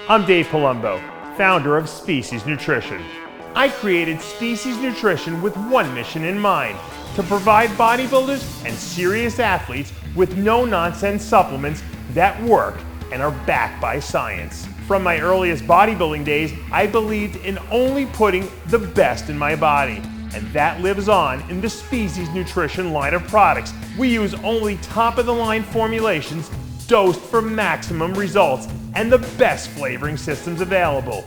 I'm Dave Palumbo, founder of Species Nutrition. I created Species Nutrition with one mission in mind: to provide bodybuilders and serious athletes with no-nonsense supplements that work and are backed by science. From my earliest bodybuilding days, I believed in only putting the best in my body, and that lives on in the Species Nutrition line of products. We use only top-of-the-line formulations dosed for maximum results and the best flavoring systems available.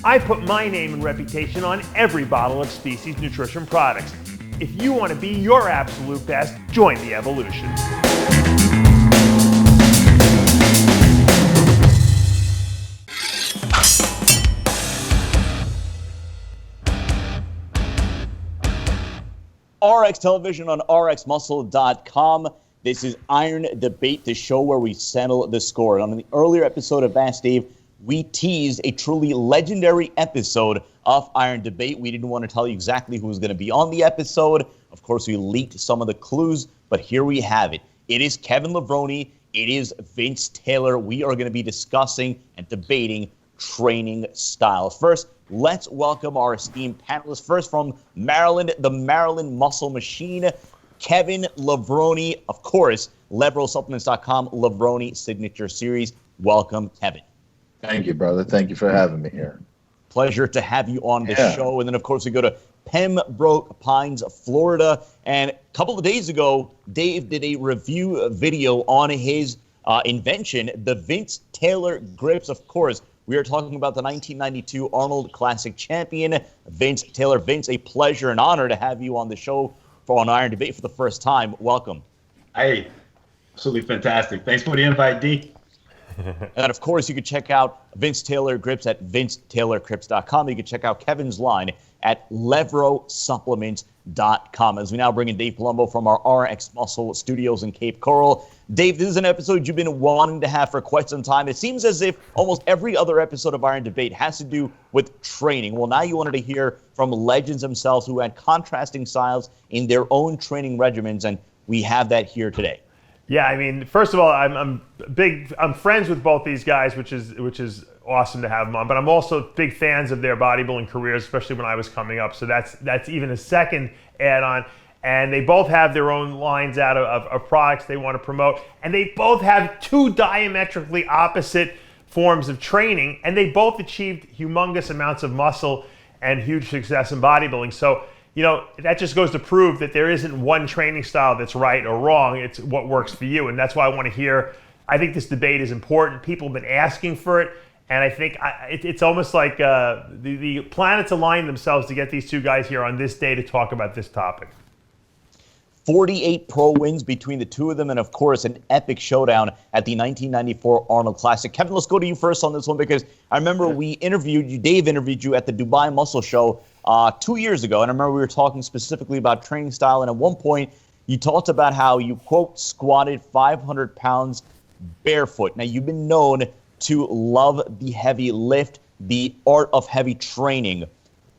I put my name and reputation on every bottle of Species Nutrition products. If you want to be your absolute best, join the evolution. RX Television on RxMuscle.com. This is Iron Debate, the show where we settle the score. On the earlier episode of Ask Dave, we teased a truly legendary episode of Iron Debate. We didn't want to tell you exactly who was going to be on the episode. Of course, we leaked some of the clues, but here we have it. It is Kevin Levrone. It is Vince Taylor. We are going to be discussing and debating training styles. First, let's welcome our esteemed panelists. First, from Maryland, the Maryland Muscle Machine, Kevin Levrone. Of course, LevroSupplements.com, Levrone Signature Series. Welcome, Kevin. Thank you, brother. Thank you for having me here. Pleasure to have you on the show. And then, of course, we go to Pembroke Pines, Florida. And a couple of days ago, Dave did a review video on his invention, the Vince Taylor grips. Of course, we are talking about the 1992 Arnold Classic champion, Vince Taylor. Vince, a pleasure and honor to have you on the show for an Iron Debate for the first time. Welcome. Hey, absolutely fantastic. Thanks for the invite, D. And, of course, you can check out Vince Taylor Grips at VinceTaylorGrips.com. You can check out Kevin's line at LevroSupplements.com. As we now bring in Dave Palumbo from our RxMuscle studios in Cape Coral. Dave, this is an episode you've been wanting to have for quite some time. It seems as if almost every other episode of Iron Debate has to do with training. Well, now you wanted to hear from legends themselves who had contrasting styles in their own training regimens, and we have that here today. Yeah, I mean, first of all, I'm friends with both these guys, which is awesome to have them on. But I'm also big fans of their bodybuilding careers, especially when I was coming up. So that's even a second add-on. And they both have their own lines out of products they want to promote. And they both have two diametrically opposite forms of training. And they both achieved humongous amounts of muscle and huge success in bodybuilding. So, you know, that just goes to prove that there isn't one training style that's right or wrong. It's what works for you. And that's why I want to hear. I think this debate is important. People have been asking for it. And I think it's almost like the planets align themselves to get these two guys here on this day to talk about this topic. 48 pro wins between the two of them, and of course, an epic showdown at the 1994 Arnold Classic. Kevin, let's go to you first on this one, because I remember Dave interviewed you at the Dubai Muscle Show 2 years ago, and I remember we were talking specifically about training style, and at one point, you talked about how you, quote, squatted 500 pounds barefoot. Now, you've been known to love the heavy lift, the art of heavy training.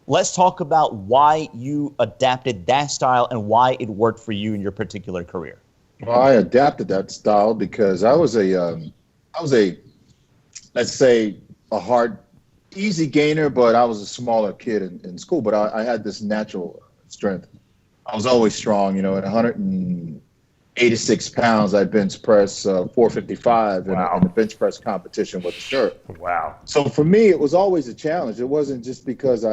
Let's talk about why you adapted that style and why it worked for you in your particular career. Well, I adapted that style because I was a let's say a hard, easy gainer, but I was a smaller kid in school. But I had this natural strength. I was always strong, you know. At 186 pounds, I bench press 455 in the bench press competition with a shirt. Wow. So for me, it was always a challenge. It wasn't just because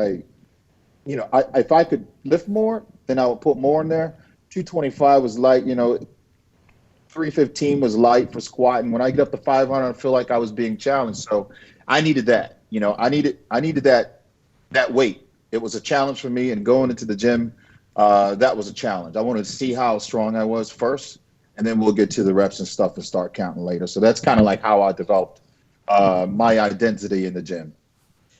if I could lift more, then I would put more in there. 225 was light, 315 was light for squatting. When I get up to 500, I feel like I was being challenged. So I needed that. I needed that weight. It was a challenge for me, and going into the gym, that was a challenge. I wanted to see how strong I was first, and then we'll get to the reps and stuff and start counting later. So that's kind of like how I developed my identity in the gym.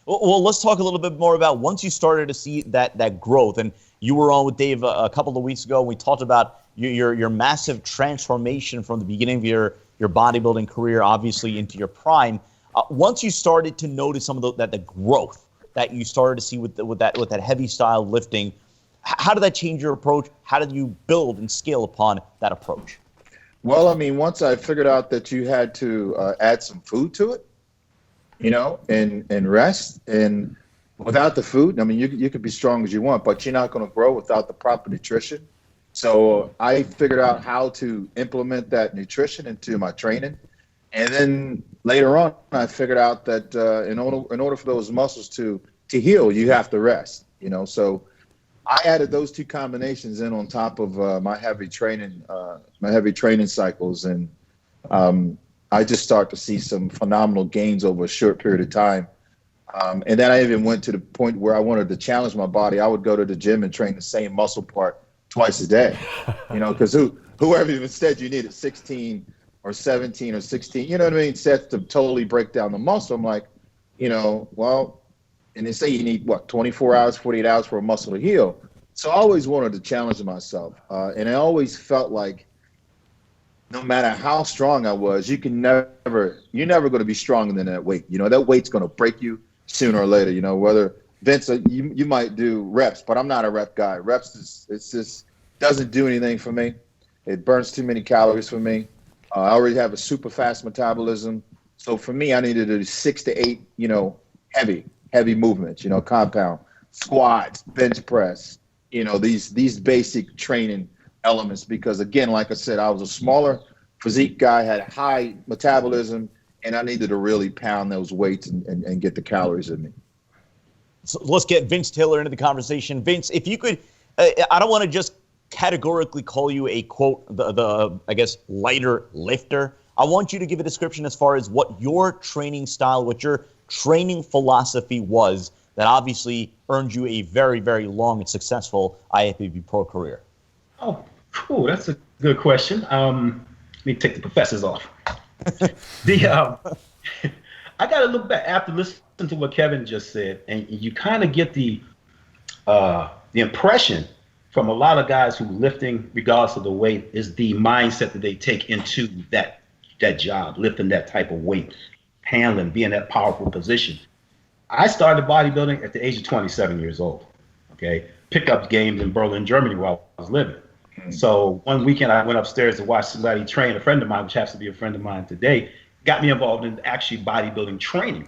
Well, let's talk a little bit more about once you started to see that growth. And you were on with Dave a couple of weeks ago, and we talked about your massive transformation from the beginning of your bodybuilding career, obviously, into your prime. Once you started to notice some of the growth that you started to see with that heavy style lifting, how did that change your approach? How did you build and scale upon that approach? Well, I mean, once I figured out that you had to add some food to it, and rest. And without the food, I mean, you could be strong as you want, but you're not going to grow without the proper nutrition. So I figured out how to implement that nutrition into my training. And then later on, I figured out that in order for those muscles to heal, you have to rest, So I added those two combinations in on top of my heavy training cycles. And I just start to see some phenomenal gains over a short period of time. And then I even went to the point where I wanted to challenge my body. I would go to the gym and train the same muscle part twice a day, because whoever even said you needed 16 or 17 or 16, you know what I mean, sets to totally break down the muscle. I'm like, well, and they say you need, 24 hours, 48 hours for a muscle to heal. So I always wanted to challenge myself. And I always felt like no matter how strong I was, you're never going to be stronger than that weight. That weight's going to break you sooner or later, whether Vince, you might do reps, but I'm not a rep guy. Reps, it's just doesn't do anything for me. It burns too many calories for me. I already have a super fast metabolism. So for me, I needed to do 6 to 8, heavy movements, compound, squats, bench press, these basic training elements. Because again, like I said, I was a smaller physique guy, had a high metabolism, and I needed to really pound those weights and get the calories in me. So let's get Vince Taylor into the conversation. Vince, if you could, I don't want to just categorically call you a, quote, the I guess, lighter lifter. I want you to give a description as far as what your training style, what your training philosophy was that obviously earned you a very, very long and successful IFBB pro career. Oh, cool. That's a good question. Let me take the professors off. I got to look back after listening to what Kevin just said, and you kind of get the impression from a lot of guys who lifting, regardless of the weight, is the mindset that they take into that job, lifting that type of weight, handling, being in that powerful position. I started bodybuilding at the age of 27 years old. Okay, picked up games in Berlin, Germany, where I was living. So one weekend I went upstairs to watch somebody train. A friend of mine, which happens to be a friend of mine today, got me involved in actually bodybuilding training.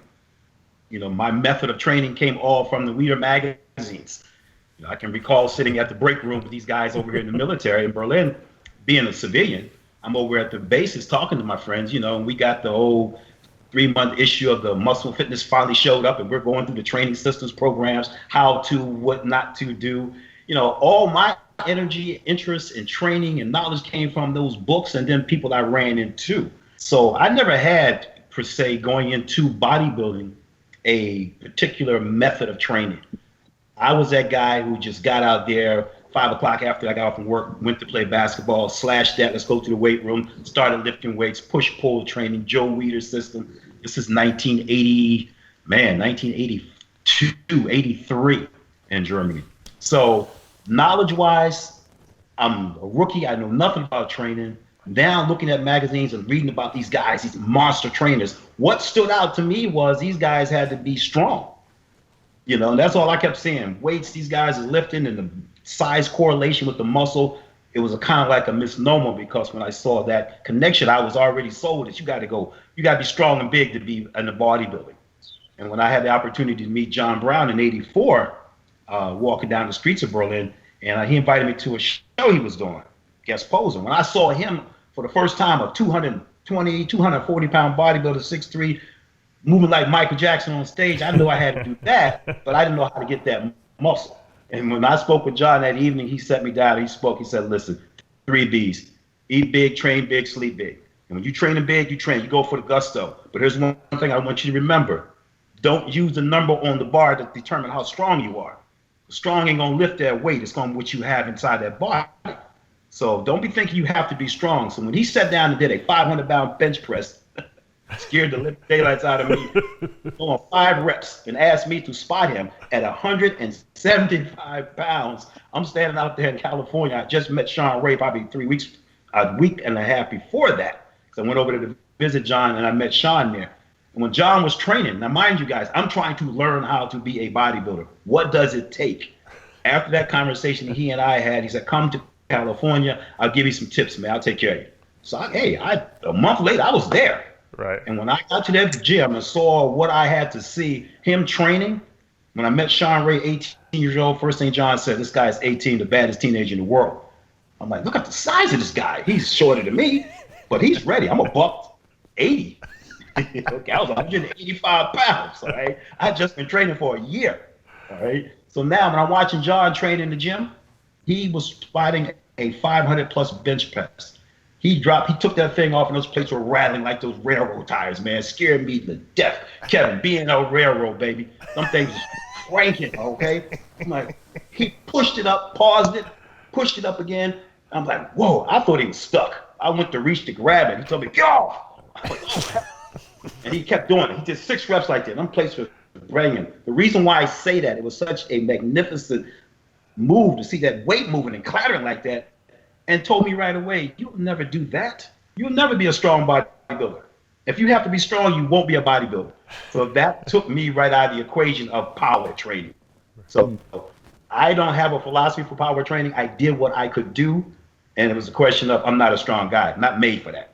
My method of training came all from the Weider magazines. I can recall sitting at the break room with these guys over here in the military in Berlin, being a civilian. I'm over at the bases talking to my friends, and we got the whole 3-month issue of the Muscle Fitness finally showed up, and we're going through the training systems programs, how to, what not to do. All my energy, interest in training and knowledge came from those books and then people I ran into. So I never had, per se, going into bodybuilding, a particular method of training. I was that guy who just got out there 5 o'clock after I got off from work, went to play basketball, slashed that, let's go to the weight room, started lifting weights, push-pull training, Joe Weider system. This is 1982, 83 in Germany. So knowledge-wise, I'm a rookie. I know nothing about training. Now looking at magazines and reading about these guys, these monster trainers, what stood out to me was these guys had to be strong. And that's all I kept seeing. Weights, these guys are lifting, and the size correlation with the muscle, it was a kind of like a misnomer, because when I saw that connection, I was already sold that you got to be strong and big to be in the bodybuilding. And when I had the opportunity to meet John Brown in '84, walking down the streets of Berlin, and he invited me to a show he was doing, guest posing. When I saw him for the first time, a 220, 240-pound bodybuilder, 6'3", moving like Michael Jackson on stage, I knew I had to do that, but I didn't know how to get that muscle. And when I spoke with John that evening, he set me down. He said, listen, 3 Bs, eat big, train big, sleep big. And when you training big, you train, you go for the gusto. But here's one thing I want you to remember. Don't use the number on the bar to determine how strong you are. Strong ain't gonna lift that weight. It's gonna be what you have inside that body. So don't be thinking you have to be strong. So when he sat down and did a 500-pound bench press, scared the living daylights out of me, on 5 reps, and asked me to spot him at 175 pounds. I'm standing out there in California. I just met Sean Ray probably a week and a half before that. So I went over to visit John, and I met Sean there. And when John was training, now mind you guys, I'm trying to learn how to be a bodybuilder. What does it take? After that conversation he and I had, he said, come to California. I'll give you some tips, man. I'll take care of you. So a month later, I was there. Right. And when I got to that gym and saw what I had to see, him training, when I met Sean Ray, 18 years old, first thing John said, this guy is 18, the baddest teenager in the world. I'm like, look at the size of this guy. He's shorter than me, but he's ready. I'm a buck 80. Okay, I was 185 pounds, all right? I had just been training for a year, all right? So now when I'm watching John train in the gym, he was fighting a 500-plus bench press. He took that thing off and those plates were rattling like those railroad tires, man. Scared me to death. Kevin, being a railroad, baby. Some things cranking, okay? I'm like, he pushed it up, paused it, pushed it up again. I'm like, whoa, I thought he was stuck. I went to reach to grab it. He told me, get off. And he kept doing it. He did 6 reps like that. I'm placed for bringing. The reason why I say that, it was such a magnificent move to see that weight moving and clattering like that, and told me right away, you'll never do that. You'll never be a strong bodybuilder. If you have to be strong, you won't be a bodybuilder. So that took me right out of the equation of power training. So I don't have a philosophy for power training. I did what I could do, and it was a question of I'm not a strong guy. I'm not made for that.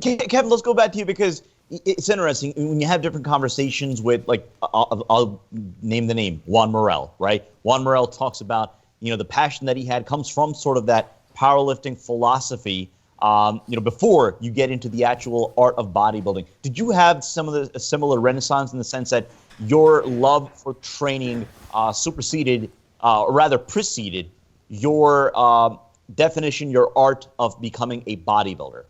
Kevin, let's go back to you because it's interesting when you have different conversations with, like, I'll name the name, Juan Morel, right? Juan Morel talks about, the passion that he had comes from sort of that powerlifting philosophy, before you get into the actual art of bodybuilding. Did you have a similar renaissance in the sense that your love for training preceded your definition, your art of becoming a bodybuilder?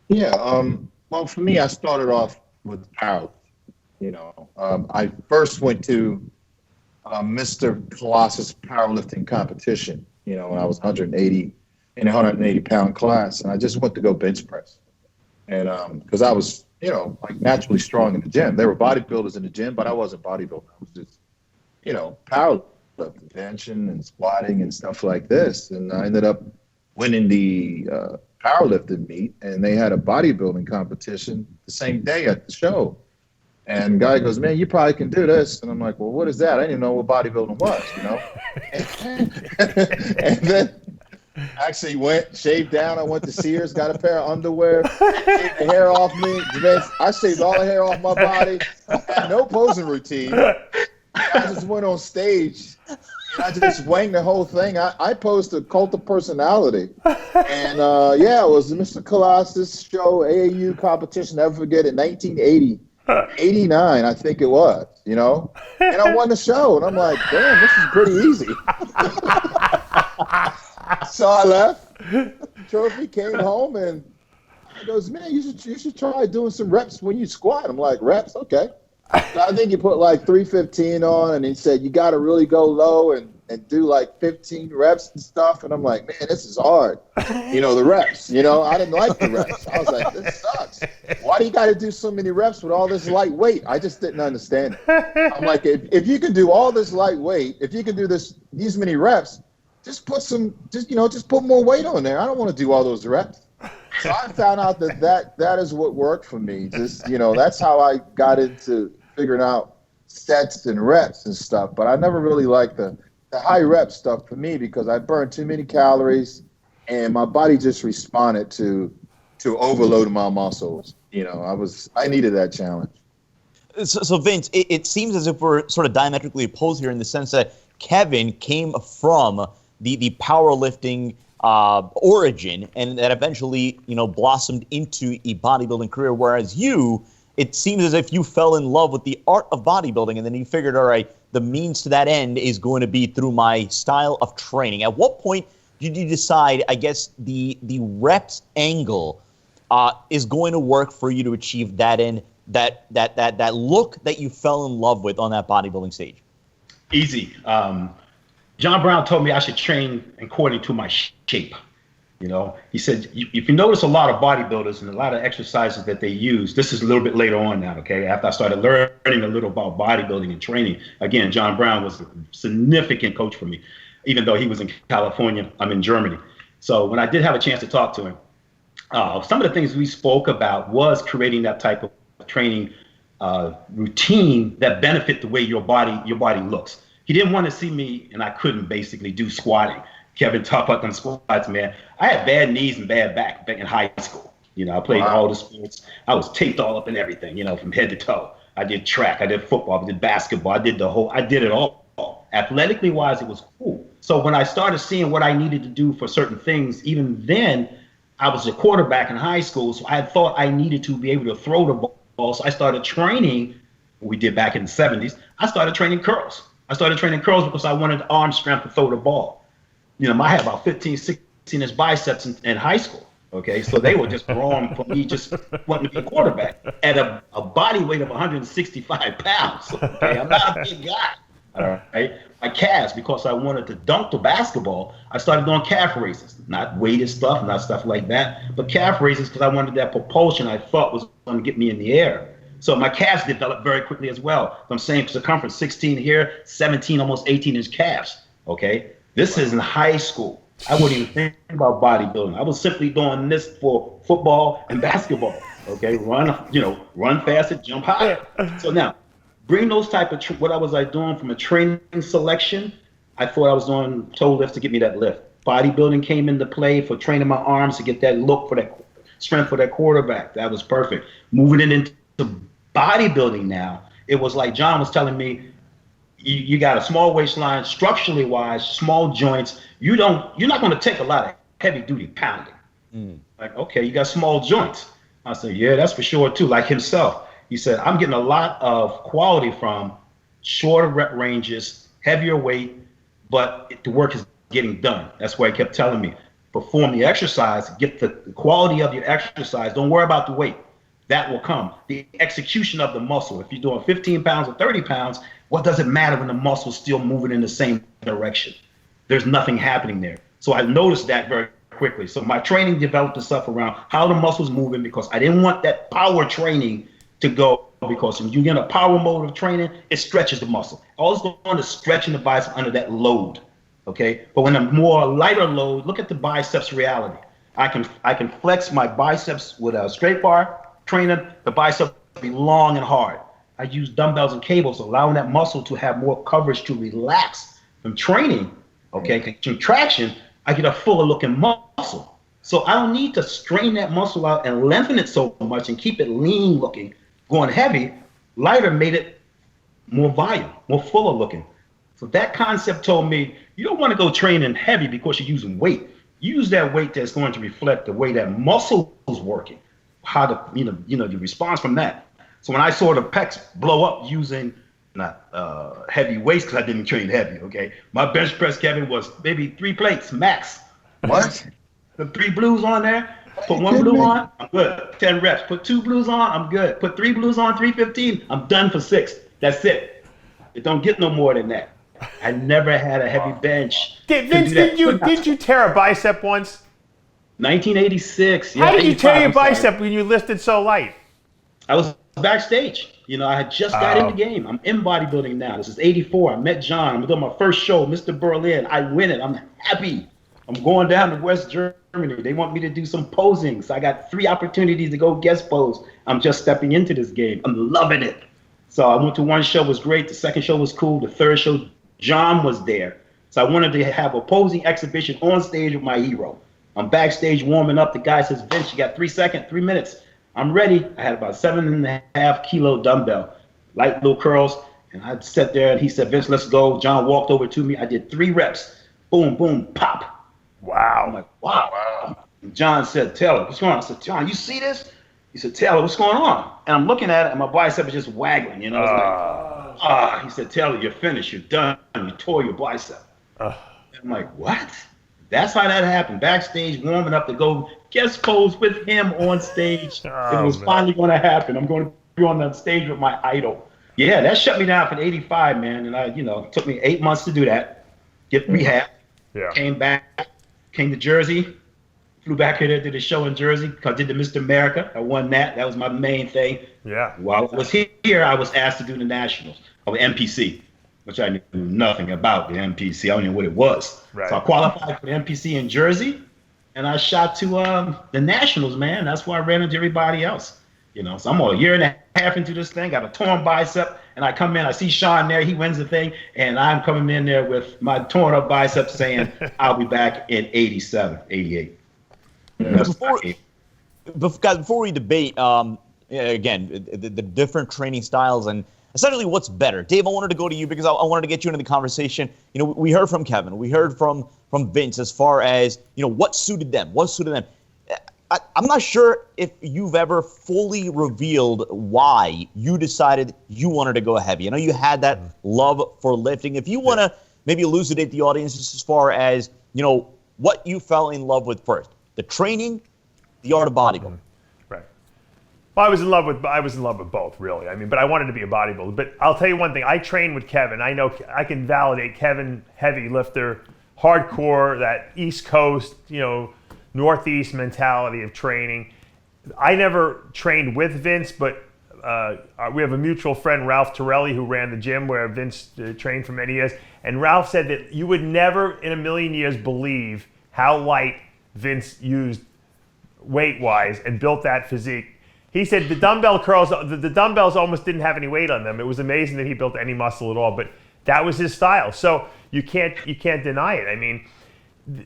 Yeah. Well, for me, I started off with power. I first went to Mr. Colossus powerlifting competition, when I was 180 in a 180-pound class. And I just went to go bench press. And because I was, like naturally strong in the gym. There were bodybuilders in the gym, but I wasn't bodybuilding. I was just, powerlifting, benching and squatting and stuff like this. And I ended up winning the powerlifting meet, and they had a bodybuilding competition the same day at the show. And the guy goes, man, you probably can do this. And I'm like, well, what is that? I didn't even know what bodybuilding was, And then actually went, shaved down. I went to Sears, got a pair of underwear, shaved the hair off me. I shaved all the hair off my body. Had no posing routine. I just went on stage, and I just wanged the whole thing. I posed a cult of personality. And, it was the Mr. Colossus show, AAU competition, never forget it, 1980. 89, I think it was, and I won the show, and I'm like, damn, this is pretty easy. So I left, trophy, came home, and he goes, man, you should try doing some reps when you squat. I'm like, reps? Okay. So I think he put like 315 on, and he said, you got to really go low and do like 15 reps and stuff. And I'm like, man, this is hard. The reps, I didn't like the reps. I was like, this sucks. Why do you got to do so many reps with all this light weight? I just didn't understand it. I'm like, if you can do all this light weight, if you can do these many reps, just put more weight on there. I don't want to do all those reps. So I found out that is what worked for me. Just, that's how I got into figuring out sets and reps and stuff. But I never really liked the high rep stuff for me because I burned too many calories and my body just responded to overload my muscles. I needed that challenge. So Vince, it seems as if we're sort of diametrically opposed here in the sense that Kevin came from the powerlifting origin and that eventually, blossomed into a bodybuilding career, whereas it seems as if you fell in love with the art of bodybuilding and then you figured, all right, the means to that end is going to be through my style of training. At what point did you decide, I guess, the reps angle is going to work for you to achieve that end, that look that you fell in love with on that bodybuilding stage? Easy. John Brown told me I should train according to my shape. He said, if you notice a lot of bodybuilders and a lot of exercises that they use, this is a little bit later on now, okay? After I started learning a little about bodybuilding and training, again, John Brown was a significant coach for me, even though he was in California, I'm in Germany. So when I did have a chance to talk to him, some of the things we spoke about was creating that type of training routine that benefit the way your body looks. He didn't want to see me, and I couldn't basically do squatting. Kevin talked about them squats, man. I had bad knees and bad back in high school. I played all the sports. I was taped all up in everything, from head to toe. I did track, I did football, I did basketball, I did it all. Athletically wise, it was cool. So when I started seeing what I needed to do for certain things, even then, I was a quarterback in high school, so I thought I needed to be able to throw the ball. So I started training, we did back in the 70s, I started training curls. I started training curls because I wanted arm strength to throw the ball. I had about 15, 16-inch biceps in high school. Okay, so they were just wrong for me just wanting to be a quarterback at a body weight of 165 pounds. Okay, I'm not a big guy. All right, my calves, because I wanted to dunk the basketball, I started doing calf raises, not weighted stuff, not stuff like that, but calf raises because I wanted that propulsion I thought was going to get me in the air. So my calves developed very quickly as well. I'm saying circumference 16 here, 17, almost 18-inch calves. Okay, this is in high school. I wouldn't even think about bodybuilding. I was simply doing this for football and basketball. Okay, run faster, jump higher. So now, bring those type of what I was doing from a training selection. I thought I was doing toe lifts to get me that lift. Bodybuilding came into play for training my arms to get that look for that strength for that quarterback. That was perfect. Moving it into bodybuilding now, it was like John was telling me, you got a small waistline, structurally wise, small joints. You're not going to take a lot of heavy duty pounding. Like, okay, you got small joints. I said, yeah, that's for sure too. Like himself, he said, I'm getting a lot of quality from shorter rep ranges, heavier weight, but the work is getting done. That's why he kept telling me, perform the exercise, get the quality of your exercise. Don't worry about the weight. That will come. The execution of the muscle. If you're doing 15 pounds or 30 pounds, what does it matter when the muscle's still moving in the same direction? There's nothing happening there. So I noticed that very quickly. So my training developed itself around how the muscle's moving, because I didn't want that power training to go, because when you get in a power mode of training, it stretches the muscle. All it's going to stretching the bicep under that load. Okay. But when a more lighter load, look at the biceps reality. I can flex my biceps with a straight bar training, the bicep will be long and hard. I use dumbbells and cables, allowing that muscle to have more coverage to relax. From training, okay, contraction, I get a fuller looking muscle. So I don't need to strain that muscle out and lengthen it so much and keep it lean looking. Going heavy, lighter made it more volume, more fuller looking. So that concept told me, you don't want to go training heavy because you're using weight. Use that weight that's going to reflect the way that muscle is working. How to, the response from that. So when I saw the pecs blow up using not heavy weights, because I didn't train heavy, okay? My bench press, Kevin, was maybe 3 plates max. What? The 3 blues on there. Put 1 blue on, I'm good. 10 reps. Put 2 blues on, I'm good. Put 3 blues on, 315. I'm done for 6. That's it. It don't get no more than that. I never had a heavy bench. Vince, did you tear a bicep once? 1986. How did you tear your bicep when you lifted so light? I was backstage. I had just got in the game. I'm in bodybuilding now. This is 84. I met John. I'm doing my first show, Mr. Berlin. I win it. I'm happy. I'm going down to West Germany. They want me to do some posing. So I got 3 opportunities to go guest pose. I'm just stepping into this game. I'm loving it. So I went to 1 show, was great. The 2nd show was cool. The 3rd show, John was there. So I wanted to have a posing exhibition on stage with my hero. I'm backstage warming up. The guy says, Vince, you got 3 minutes. I'm ready. I had about 7.5 kilo dumbbell, light little curls. And I sat there and he said, Vince, let's go. John walked over to me. I did 3 reps. Boom, boom, pop. Wow. I'm like, wow. And John said, Taylor, what's going on? I said, John, you see this? He said, Taylor, what's going on? And I'm looking at it and my bicep is just waggling, It's like, He said, Taylor, you're finished. You're done. You tore your bicep. I'm like, what? That's how that happened. Backstage, warming up to go guest pose with him on stage. It was finally going to happen. I'm going to be on that stage with my idol. Yeah, that shut me down for 85, man. And it took me 8 months to do that. Get rehab. Yeah. Came back, came to Jersey, flew back here to the show in Jersey. I did the Mr. America. I won that. That was my main thing. Yeah. While I was here, I was asked to do the Nationals of NPC, which I knew nothing about the NPC. I don't know what it was. Right. So I qualified for the NPC in Jersey, and I shot to the Nationals, man. That's where I ran into everybody else. So I'm a year and a half into this thing, got a torn bicep, and I come in, I see Sean there, he wins the thing, and I'm coming in there with my torn up bicep saying, I'll be back in 87, 88. Guys, before we debate, again, the different training styles and essentially what's better. Dave, I wanted to go to you because I wanted to get you into the conversation. You know, we heard from Kevin, we heard from Vince as far as, you know, what suited them. I'm not sure if you've ever fully revealed why you decided you wanted to go heavy. I know you had that love for lifting. If you want to maybe elucidate the audience just as far as, you know, what you fell in love with first, the training, the art of bodybuilding. Right. Well, I was in love with both, really. I mean, but I wanted to be a bodybuilder. But I'll tell you one thing. I trained with Kevin. I know I can validate Kevin, heavy lifter, hardcore, that East Coast, you know, Northeast mentality of training. I never trained with Vince, but we have a mutual friend, Ralph Torelli, who ran the gym where Vince trained for many years. And Ralph said that you would never in a million years believe how light Vince used weight-wise and built that physique. He said the dumbbell curls, the dumbbells almost didn't have any weight on them. It was amazing that he built any muscle at all, but that was his style. So you can't deny it. I mean,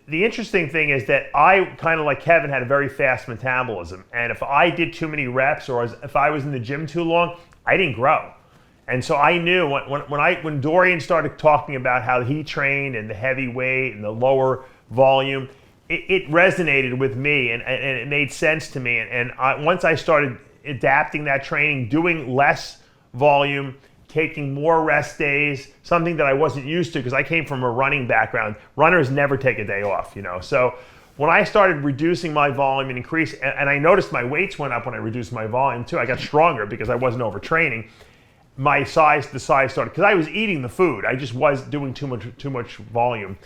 the interesting thing is that I, kind of like Kevin, had a very fast metabolism. And if I did too many reps or if I was in the gym too long, I didn't grow. And so I knew when Dorian started talking about how he trained and the heavy weight and the lower volume, it resonated with me and it made sense to me. And once I started adapting that training, doing less volume, taking more rest days, something that I wasn't used to because I came from a running background. Runners never take a day off, you know. So when I started reducing my volume and increase, and I noticed my weights went up when I reduced my volume too. I got stronger because I wasn't overtraining. The size started, because I was eating the food. I just was doing too much volume.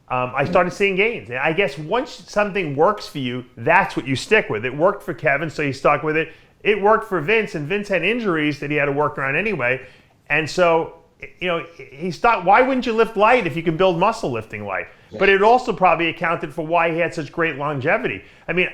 I started seeing gains. And I guess once something works for you, that's what you stick with. It worked for Kevin, so he stuck with it. It worked for Vince, and Vince had injuries that he had to work around anyway. And so, you know, he stopped. Why wouldn't you lift light if you can build muscle lifting light? But it also probably accounted for why he had such great longevity. I mean,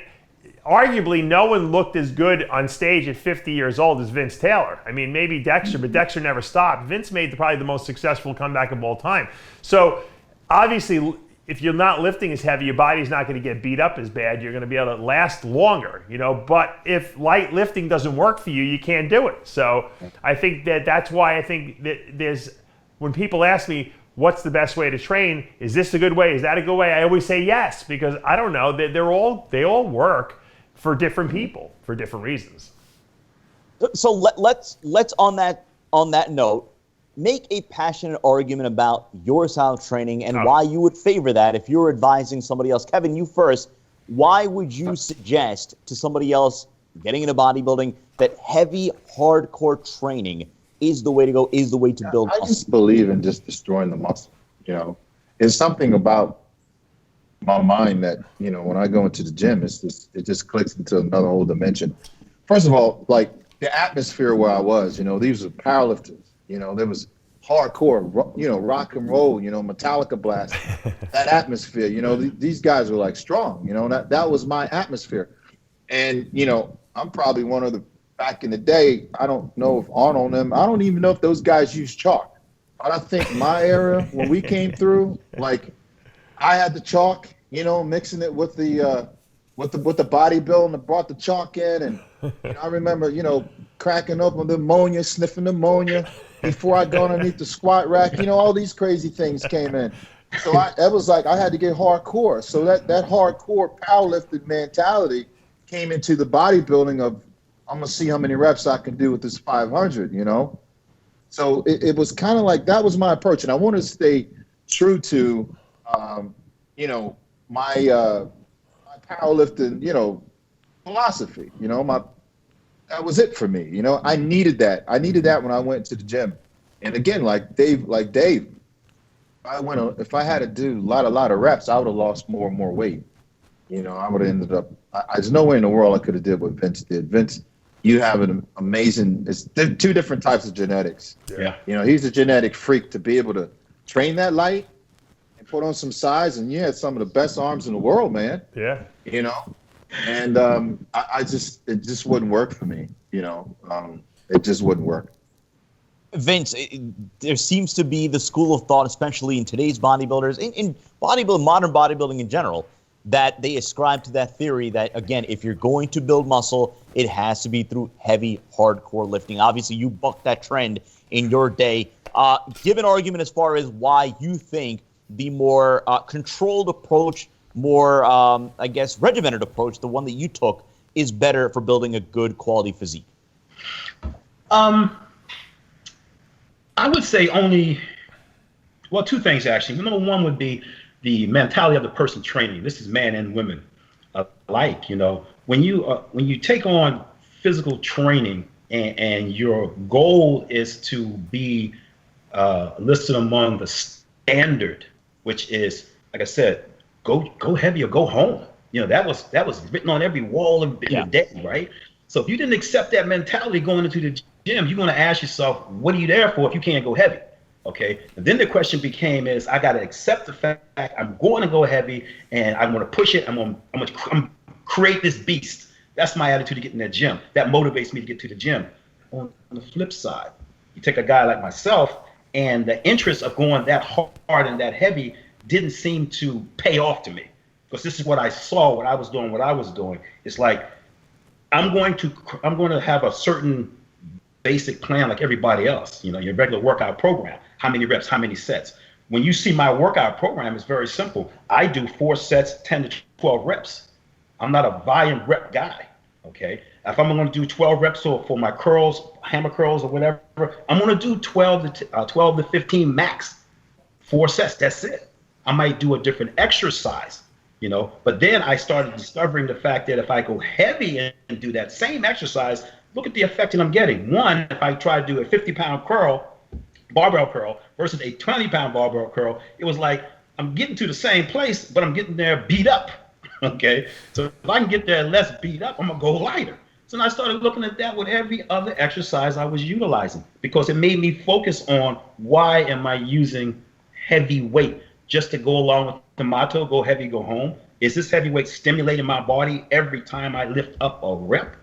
arguably, no one looked as good on stage at 50 years old as Vince Taylor. I mean, maybe Dexter, but Dexter never stopped. Vince made probably the most successful comeback of all time. So, obviously, if you're not lifting as heavy, your body's not going to get beat up as bad. You're going to be able to last longer, you know. But if light lifting doesn't work for you, you can't do it. So I think that's why I think that when people ask me, what's the best way to train? Is this a good way? Is that a good way? I always say yes, because I don't know. They all work for different people for different reasons. So let's on that note, make a passionate argument about your style of training and why you would favor that if you're advising somebody else. Kevin, you first. Why would you suggest to somebody else getting into bodybuilding that heavy, hardcore training is the way to go, is the way to build muscle? I just believe in just destroying the muscle. You know, it's something about my mind that, you know, when I go into the gym, it just clicks into another whole dimension. First of all, like the atmosphere where I was, you know, these were powerlifters. You know, there was hardcore, you know, rock and roll, you know, Metallica blast, that atmosphere, you know, these guys were like strong, you know, that was my atmosphere. And, you know, I'm probably one of the, back in the day, I don't know if Arnold and them, I don't even know if those guys used chalk. But I think my era, when we came through, like I had the chalk, you know, mixing it with the bodybuilding that brought the chalk in. And you know, I remember, you know, cracking open the ammonia, sniffing ammonia before I go underneath the squat rack. You know, all these crazy things came in. So it was like I had to get hardcore. So that hardcore powerlifting mentality came into the bodybuilding of, I'm going to see how many reps I can do with this 500, you know. So it was kind of like that was my approach. And I wanted to stay true to, you know, my powerlifting, you know, philosophy. You know, that was it for me. You know, I needed that. I needed that when I went to the gym. And again, like Dave, if I had to do a lot of reps, I would have lost more and more weight. You know, I would have ended up. There's no way in the world I could have did what Vince did. Vince, you have an amazing. There's two different types of genetics. Yeah. You know, he's a genetic freak to be able to train that light and put on some size, and you had some of the best arms in the world, man. Yeah. You know, and it just wouldn't work for me. You know, it just wouldn't work. Vince, there seems to be the school of thought, especially in today's bodybuilders, in bodybuilding, modern bodybuilding in general, that they ascribe to that theory that, again, if you're going to build muscle, it has to be through heavy, hardcore lifting. Obviously, you bucked that trend in your day. Give an argument as far as why you think the more controlled approach, more, I guess, regimented approach, the one that you took, is better for building a good quality physique. I would say two things actually. Number one would be the mentality of the person training. This is men and women alike. When you take on physical training and your goal is to be listed among the standard, which is, like I said, go heavy or go home. That was written on every wall in the day, right? So if you didn't accept that mentality going into the gym, you're going to ask yourself, what are you there for if you can't go heavy? Okay. And then the question became I got to accept the fact I'm going to go heavy and I'm going to push it. I'm going to create this beast. That's my attitude to get in that gym. That motivates me to get to the gym. On the flip side, you take a guy like myself, and the interest of going that hard and that heavy didn't seem to pay off to me, because this is what I saw, what I was doing. It's like, I'm going to have a certain basic plan like everybody else, your regular workout program. How many reps, how many sets? When you see my workout program, it's very simple. I do 4 sets, 10 to 12 reps. I'm not a volume rep guy, okay? If I'm going to do 12 reps for my curls, hammer curls or whatever, I'm going to do 12 to 15 max, 4 sets, that's it. I might do a different exercise, but then I started discovering the fact that if I go heavy and do that same exercise, look at the effect that I'm getting. One, if I try to do a 50-pound barbell curl versus a 20-pound barbell curl, it was like I'm getting to the same place, but I'm getting there beat up, okay? So if I can get there less beat up, I'm going to go lighter. So then I started looking at that with every other exercise I was utilizing, because it made me focus on, why am I using heavy weight? Just to go along with the motto, go heavy, go home? Is this heavy weight stimulating my body every time I lift up a rep?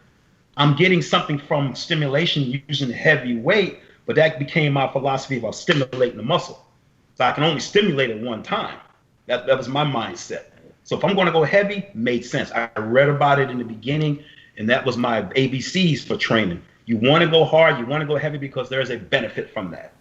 I'm getting something from stimulation using heavy weight, but that became my philosophy about stimulating the muscle. So I can only stimulate it one time. That was my mindset. So if I'm going to go heavy, made sense. I read about it in the beginning, and that was my ABCs for training. You want to go hard, you want to go heavy, because there is a benefit from that,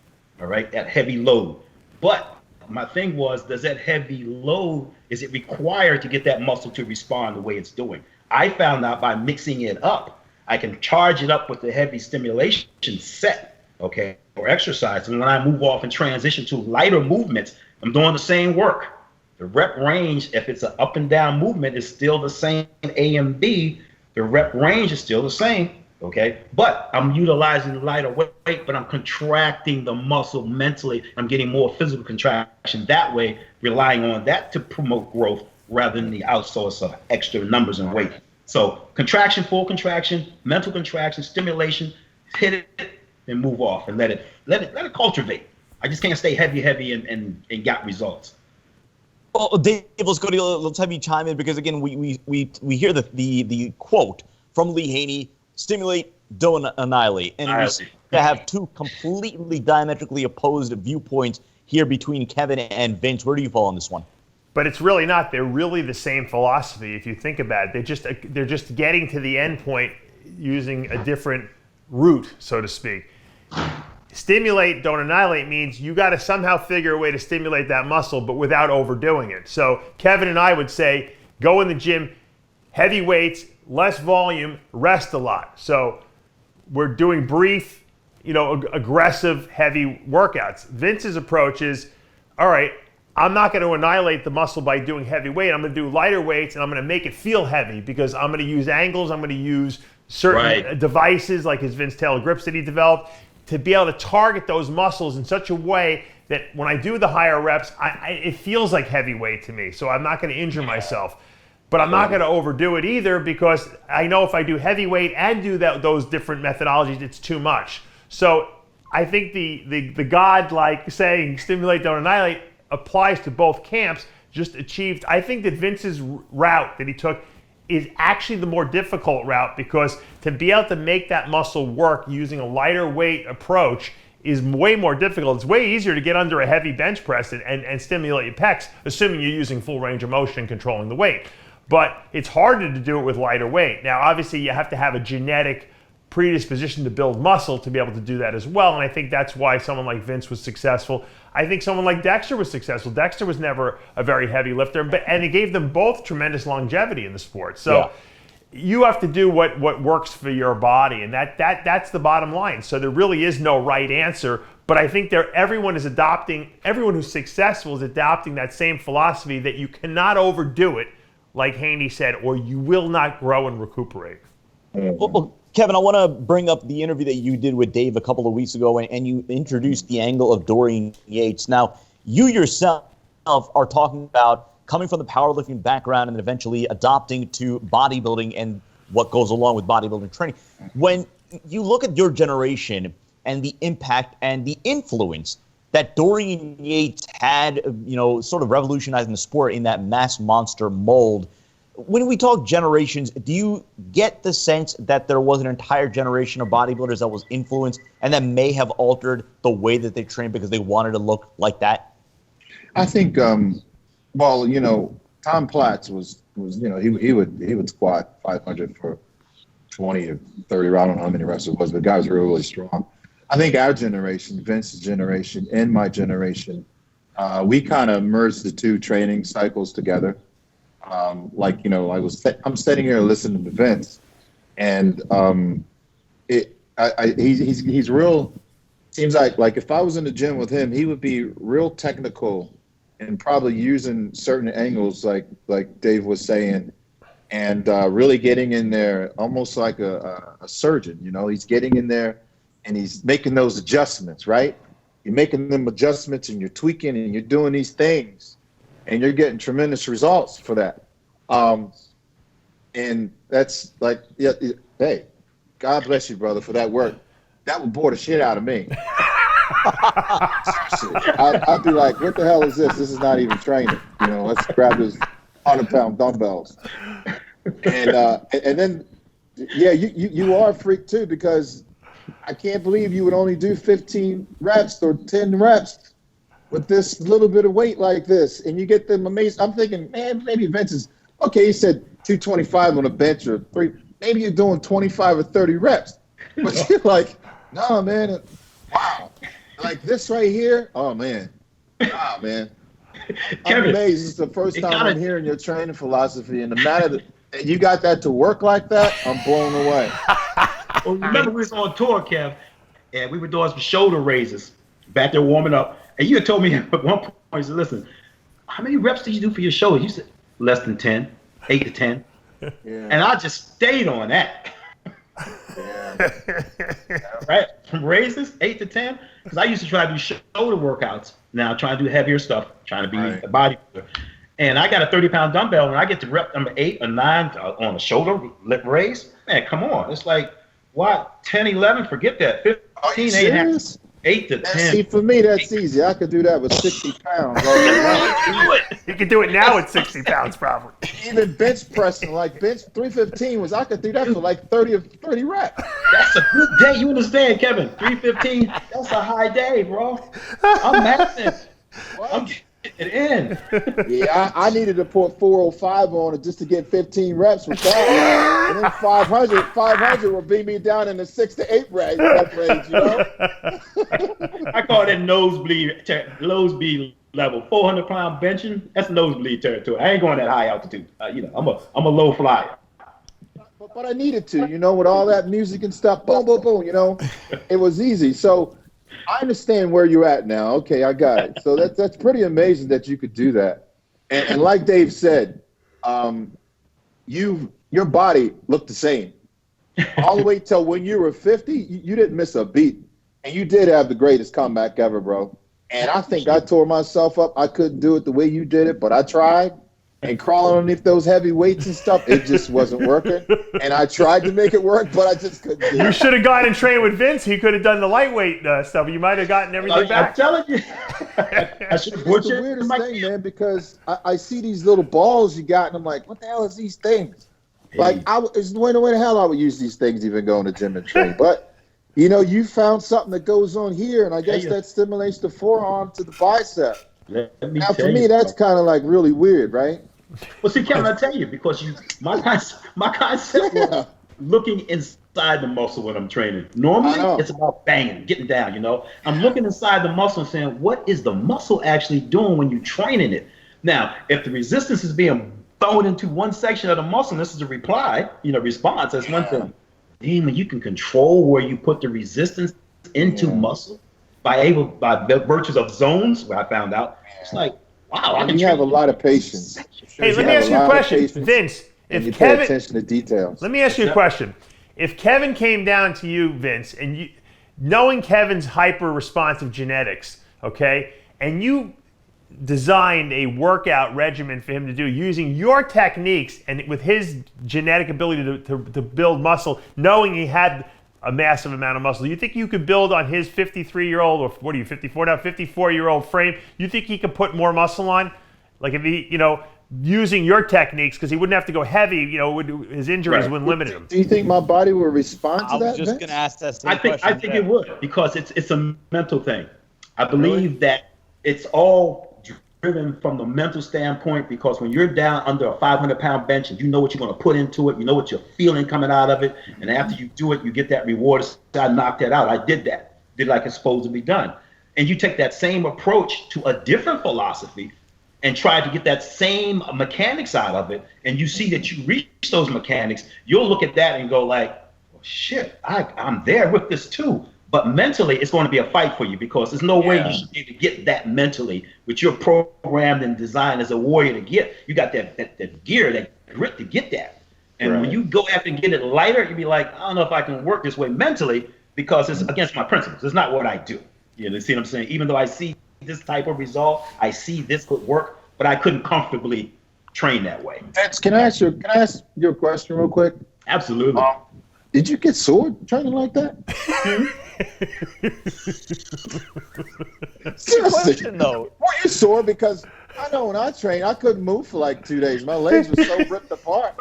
all right, that heavy load. But my thing was, does that heavy load, is it required to get that muscle to respond the way it's doing? I found out by mixing it up, I can charge it up with the heavy stimulation set, okay, or exercise. And when I move off and transition to lighter movements, I'm doing the same work. The rep range, if it's an up and down movement, is still the same A and B. The rep range is still the same, okay? But I'm utilizing lighter weight, but I'm contracting the muscle mentally. I'm getting more physical contraction that way, relying on that to promote growth rather than the outsource of extra numbers and weight. So contraction, full contraction, mental contraction, stimulation, hit it and move off and let it cultivate. I just can't stay heavy and got results. Well, Dave, let's have you chime in, because again, we hear the quote from Lee Haney: stimulate, don't annihilate. And we have two completely diametrically opposed viewpoints here between Kevin and Vince. Where do you fall on this one? But it's really not. They're really the same philosophy if you think about it. They're just getting to the end point using a different route, so to speak. Stimulate, don't annihilate means you got to somehow figure a way to stimulate that muscle, but without overdoing it. So Kevin and I would say, go in the gym, heavy weights, less volume, rest a lot. So we're doing brief, aggressive, heavy workouts. Vince's approach is, all right, I'm not going to annihilate the muscle by doing heavy weight. I'm going to do lighter weights, and I'm going to make it feel heavy, because I'm going to use angles. I'm going to use certain devices like his Vince Taylor grips that he developed to be able to target those muscles in such a way that when I do the higher reps, it feels like heavy weight to me. So I'm not going to injure myself. But I'm not going to overdo it either, because I know if I do heavy weight and do those different methodologies, it's too much. So I think the God-like saying, stimulate, don't annihilate, applies to both camps, just achieved. I think that Vince's route that he took is actually the more difficult route, because to be able to make that muscle work using a lighter weight approach is way more difficult. It's way easier to get under a heavy bench press and stimulate your pecs, assuming you're using full range of motion and controlling the weight. But it's harder to do it with lighter weight. Now, obviously, you have to have a genetic predisposition to build muscle to be able to do that as well. And I think that's why someone like Vince was successful. I think someone like Dexter was successful. Dexter was never a very heavy lifter, and it gave them both tremendous longevity in the sport. So you have to do what works for your body, and that's the bottom line. So there really is no right answer, but I think everyone who's successful is adopting that same philosophy that you cannot overdo it, like Haney said, or you will not grow and recuperate. Well, Kevin, I want to bring up the interview that you did with Dave a couple of weeks ago, and you introduced the angle of Dorian Yates. Now, you yourself are talking about coming from the powerlifting background and eventually adopting to bodybuilding and what goes along with bodybuilding training. When you look at your generation and the impact and the influence that Dorian Yates had, sort of revolutionizing the sport in that mass monster mold, when we talk generations, do you get the sense that there was an entire generation of bodybuilders that was influenced and that may have altered the way that they trained because they wanted to look like that? I think, Tom Platz was he would squat 500 for 20 or 30. I don't know how many reps it was, but the guys were really strong. I think our generation, Vince's generation, and my generation, we kind of merged the two training cycles together. I'm sitting here listening to Vince, and he's real. Seems like if I was in the gym with him, he would be real technical and probably using certain angles, like Dave was saying, and really getting in there almost like a surgeon. He's getting in there and he's making those adjustments. Right? You're making them adjustments and you're tweaking and you're doing these things. And you're getting tremendous results for that. And that's like, hey, God bless you, brother, for that work. That would bore the shit out of me. Seriously. I'd be like, what the hell is this? This is not even training. Let's grab this 100-pound dumbbells. And then, you are a freak too, because I can't believe you would only do 15 reps or 10 reps with this little bit of weight like this, and you get them amazing. I'm thinking, man, maybe Vince is okay. He said 225 on a bench or 3. Maybe you're doing 25 or 30 reps, but you're like, no, man, wow, like this right here. Oh man, wow, man, I'm amazed. This is the first time I'm hearing your training philosophy, and the matter that you got that to work like that, I'm blown away. Well, remember we was on tour, Kev, and we were doing some shoulder raises back there warming up. And you had told me at one point, you said, listen, how many reps did you do for your shoulder? You said less than 10, 8 to 10. Yeah. And I just stayed on that. Yeah. Right? From raises, 8 to 10. Because I used to try to do shoulder workouts. Now I'm trying to do heavier stuff, trying to be a bodybuilder. And I got a 30-pound dumbbell, and I get to rep number 8 or 9 on a shoulder lip raise. Man, come on. It's like, what? 10, 11, forget that. 15, 8 to 10. See, for me, that's easy. I could do that with 60 pounds. You can do it now with 60 pounds, probably. Even bench pressing, like bench 315 I could do that for like 30 reps. That's a good day. You understand, Kevin? 315, that's a high day, bro. I'm massive. I'm getting it in. Yeah, I needed to put 405 on it just to get 15 reps with that. And then 500 will beat me down in the 6 to 8 range, I call that nosebleed level. 400-pound benching, that's nosebleed territory. I ain't going that high altitude. I'm a low flyer. But I needed to, with all that music and stuff, boom, boom, boom, it was easy. So I understand where you're at now. Okay, I got it. So that's pretty amazing that you could do that. And like Dave said, your body looked the same all the way till when you were 50. You didn't miss a beat, and you did have the greatest comeback ever, bro. And I think I tore myself up. I couldn't do it the way you did it, but I tried. And crawling underneath those heavy weights and stuff, it just wasn't working. And I tried to make it work, but I just couldn't do it. You should have gone and trained with Vince. He could have done the lightweight stuff. You might have gotten everything back. I'm telling you. I should have It's the weirdest thing, man, because I see these little balls you got, and I'm like, what the hell is these things? Hey. Like, there's no way the hell I would use these things even going to gym and train. But You found something that goes on here, and I guess that stimulates the forearm to the bicep. Let me Now, tell for me, you, that's kind of like really weird, right? Well, see, Kevin, I tell you, because my concept was looking inside the muscle when I'm training. Normally, it's about banging, getting down. I'm looking inside the muscle and saying, what is the muscle actually doing when you're training it? Now, if the resistance is being thrown into one section of the muscle, and this is a response. That's one thing. Then when you can control where you put the resistance into muscle by virtues of zones, where I found out, it's like, wow, you have a lot of patience. Hey, let me ask you a question, Vince. If you pay attention to details. Let me ask you a question. If Kevin came down to you, Vince, and knowing Kevin's hyper-responsive genetics, okay, and you designed a workout regimen for him to do using your techniques and with his genetic ability to build muscle, knowing he had a massive amount of muscle, you think you could build on his 53-year-old, or what are you, 54 now, 54-year-old frame? You think he could put more muscle on? Like if he, using your techniques, because he wouldn't have to go heavy, his injuries wouldn't limit him. Do you think my body will respond to that? I was just going to ask that same question. I think it would, because it's a mental thing. I believe that it's all driven from the mental standpoint, because when you're down under a 500-pound bench and you know what you're going to put into it, you know what you're feeling coming out of it, and after you do it, you get that reward. I knocked that out. I did like it's supposed to be done. And you take that same approach to a different philosophy and try to get that same mechanics out of it, and you see that you reach those mechanics, you'll look at that and go like, well, shit, I'm there with this too. But mentally, it's going to be a fight for you, because there's no way you should be able to get that mentally, which you're programmed and designed as a warrior to get. You got that gear, that grit to get that. And when you go after and get it lighter, you'll be like, I don't know if I can work this way mentally, because it's against my principles. It's not what I do. You see what I'm saying? Even though I see this type of result, I see this could work, but I couldn't comfortably train that way. Vince, can I ask you a question real quick? Absolutely. Did you get sore training like that? Seriously, though. Were you sore? Because I know when I trained, I couldn't move for like 2 days. My legs were so ripped apart.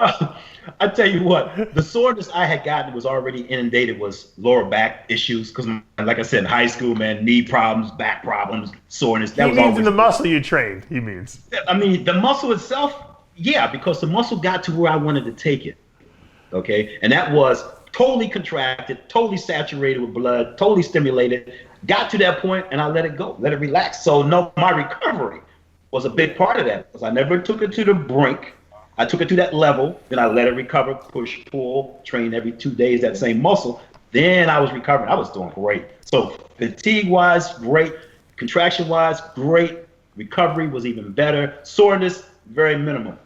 I tell you what, the soreness I had gotten was already inundated was lower back issues. Because, like I said, in high school, man, knee problems, back problems, soreness. That was always the muscle you trained. He means. I mean, the muscle itself, because the muscle got to where I wanted to take it. Okay, and that was totally contracted, totally saturated with blood, totally stimulated, got to that point, and I let it go, let it relax. So no, my recovery was a big part of that, because I never took it to the brink. I took it to that level, then I let it recover, push, pull, train every 2 days, that same muscle. Then I was recovering. I was doing great. So fatigue-wise, great. Contraction-wise, great. Recovery was even better. Soreness, very minimal.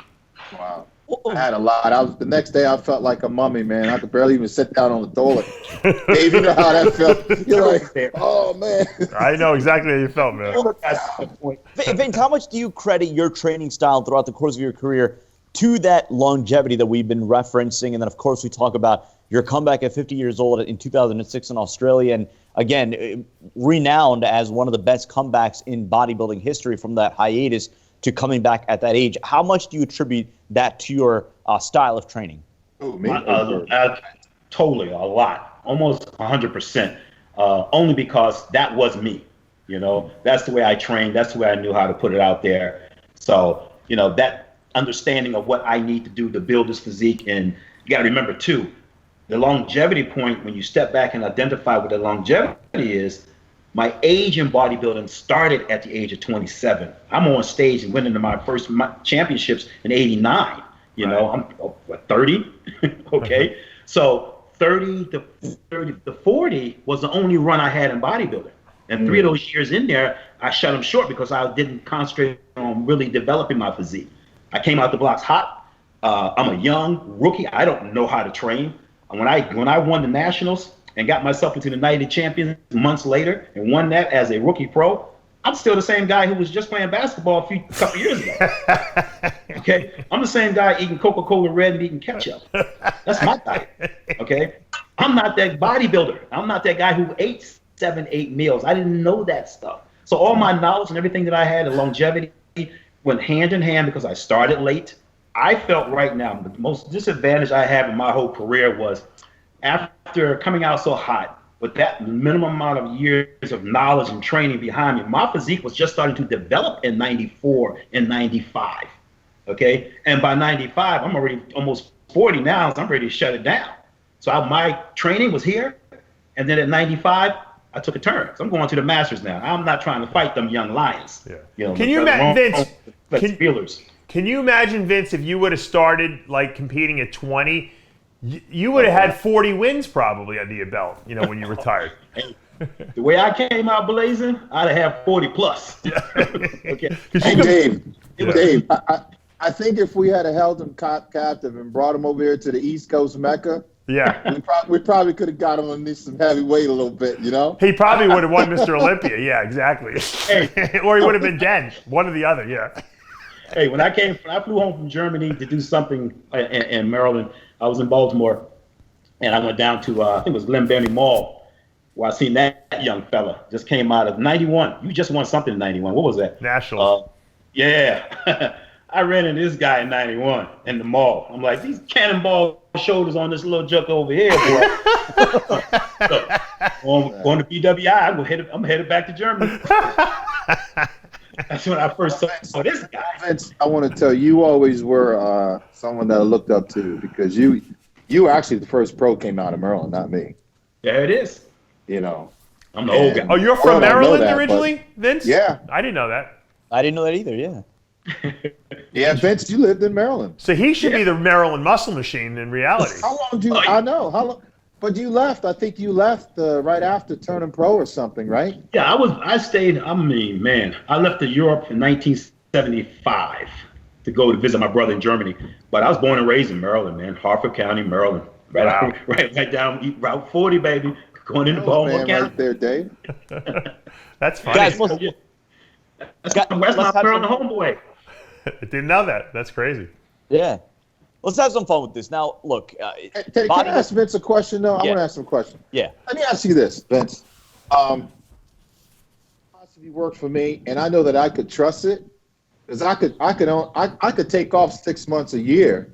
Wow. I had a lot. The next day I felt like a mummy, man. I could barely even sit down on the toilet. Dave, you know how that felt. You're like, oh man. I know exactly how you felt, man. Vince, how much do you credit your training style throughout the course of your career to that longevity that we've been referencing? And then, of course, we talk about your comeback at 50 years old in 2006 in Australia, and again, renowned as one of the best comebacks in bodybuilding history from that hiatus to coming back at that age. How much do you attribute that to your style of training? Totally, a lot, almost 100%. Only because that was me. That's the way I trained. That's the way I knew how to put it out there. So, that understanding of what I need to do to build this physique. And you got to remember too, the longevity point, when you step back and identify what the longevity is, my age in bodybuilding started at the age of 27. I'm on stage and winning my first championships in '89. I'm 30. Okay. So 30 to 40 was the only run I had in bodybuilding. And 3 of those years in there, I shut them short because I didn't concentrate on really developing my physique. I came out the blocks hot. I'm a young rookie. I don't know how to train. And when I won the nationals and got myself into the Night of Champions months later and won that as a rookie pro, I'm still the same guy who was just playing basketball a couple years ago. Okay, I'm the same guy eating Coca-Cola Red and eating ketchup. That's my diet. Okay, I'm not that bodybuilder. I'm not that guy who ate 7-8 meals. I didn't know that stuff. So all my knowledge and everything that I had, and longevity, went hand in hand because I started late. I felt right now the most disadvantage I had in my whole career was after coming out so hot, with that minimum amount of years of knowledge and training behind me, my physique was just starting to develop in 94 and 95. Okay. And by 95, I'm already almost 40 now, so I'm ready to shut it down. So my training was here. And then at 95, I took a turn. So I'm going to the Masters now. I'm not trying to fight them young lions. Yeah. You know, Can you imagine, Vince? Feelers. Can you imagine, Vince, if you would have started like competing at 20, you would have had 40 wins probably under your belt, you know, when you retired. Hey, the way I came out blazing, I'd have 40 plus. Yeah. Okay. Hey, Dave, I think if we had held him captive and brought him over here to the East Coast Mecca, yeah, we probably could have got him on some heavy weight a little bit, you know? He probably would have won Mr. Olympia. Yeah, exactly. Hey. Or he would have been dead. One or the other, yeah. Hey, when I flew home from Germany to do something in Maryland. I was in Baltimore, and I went down to, I think it was Glen Burnie Mall, where I seen that young fella just came out of 91. You just won something in 91. What was that? National. Yeah. I ran into this guy in 91 in the mall. I'm like, these cannonball shoulders on this little joke over here, boy. Going to BWI, I'm headed back to Germany. That's when I first saw this guy. Vince, I want to tell you always were someone that I looked up to because you were actually the first pro came out of Maryland, not me. There it is. You know. I'm the old guy. Oh, you're from Maryland originally, Vince? Yeah. I didn't know that. I didn't know that either, yeah. Yeah, Vince, you lived in Maryland. So he should be the Maryland muscle machine in reality. How long I know. How long? But you left. I think you left right after turning pro or something, right? Yeah, I stayed. I left to Europe in 1975 to go to visit my brother in Germany. But I was born and raised in Maryland, man. Harford County, Maryland. Right down Route 40, baby. Going into Baltimore County. Right there, Dave. That's funny. Guys, that's my Maryland homeboy. I didn't know that. That's crazy. Yeah. Let's have some fun with this. Now, look. Can I ask Vince a question, though? I want to ask him a question. Yeah. Let me ask you this, Vince. Philosophy worked for me, and I know that I could trust it because I could take off 6 months a year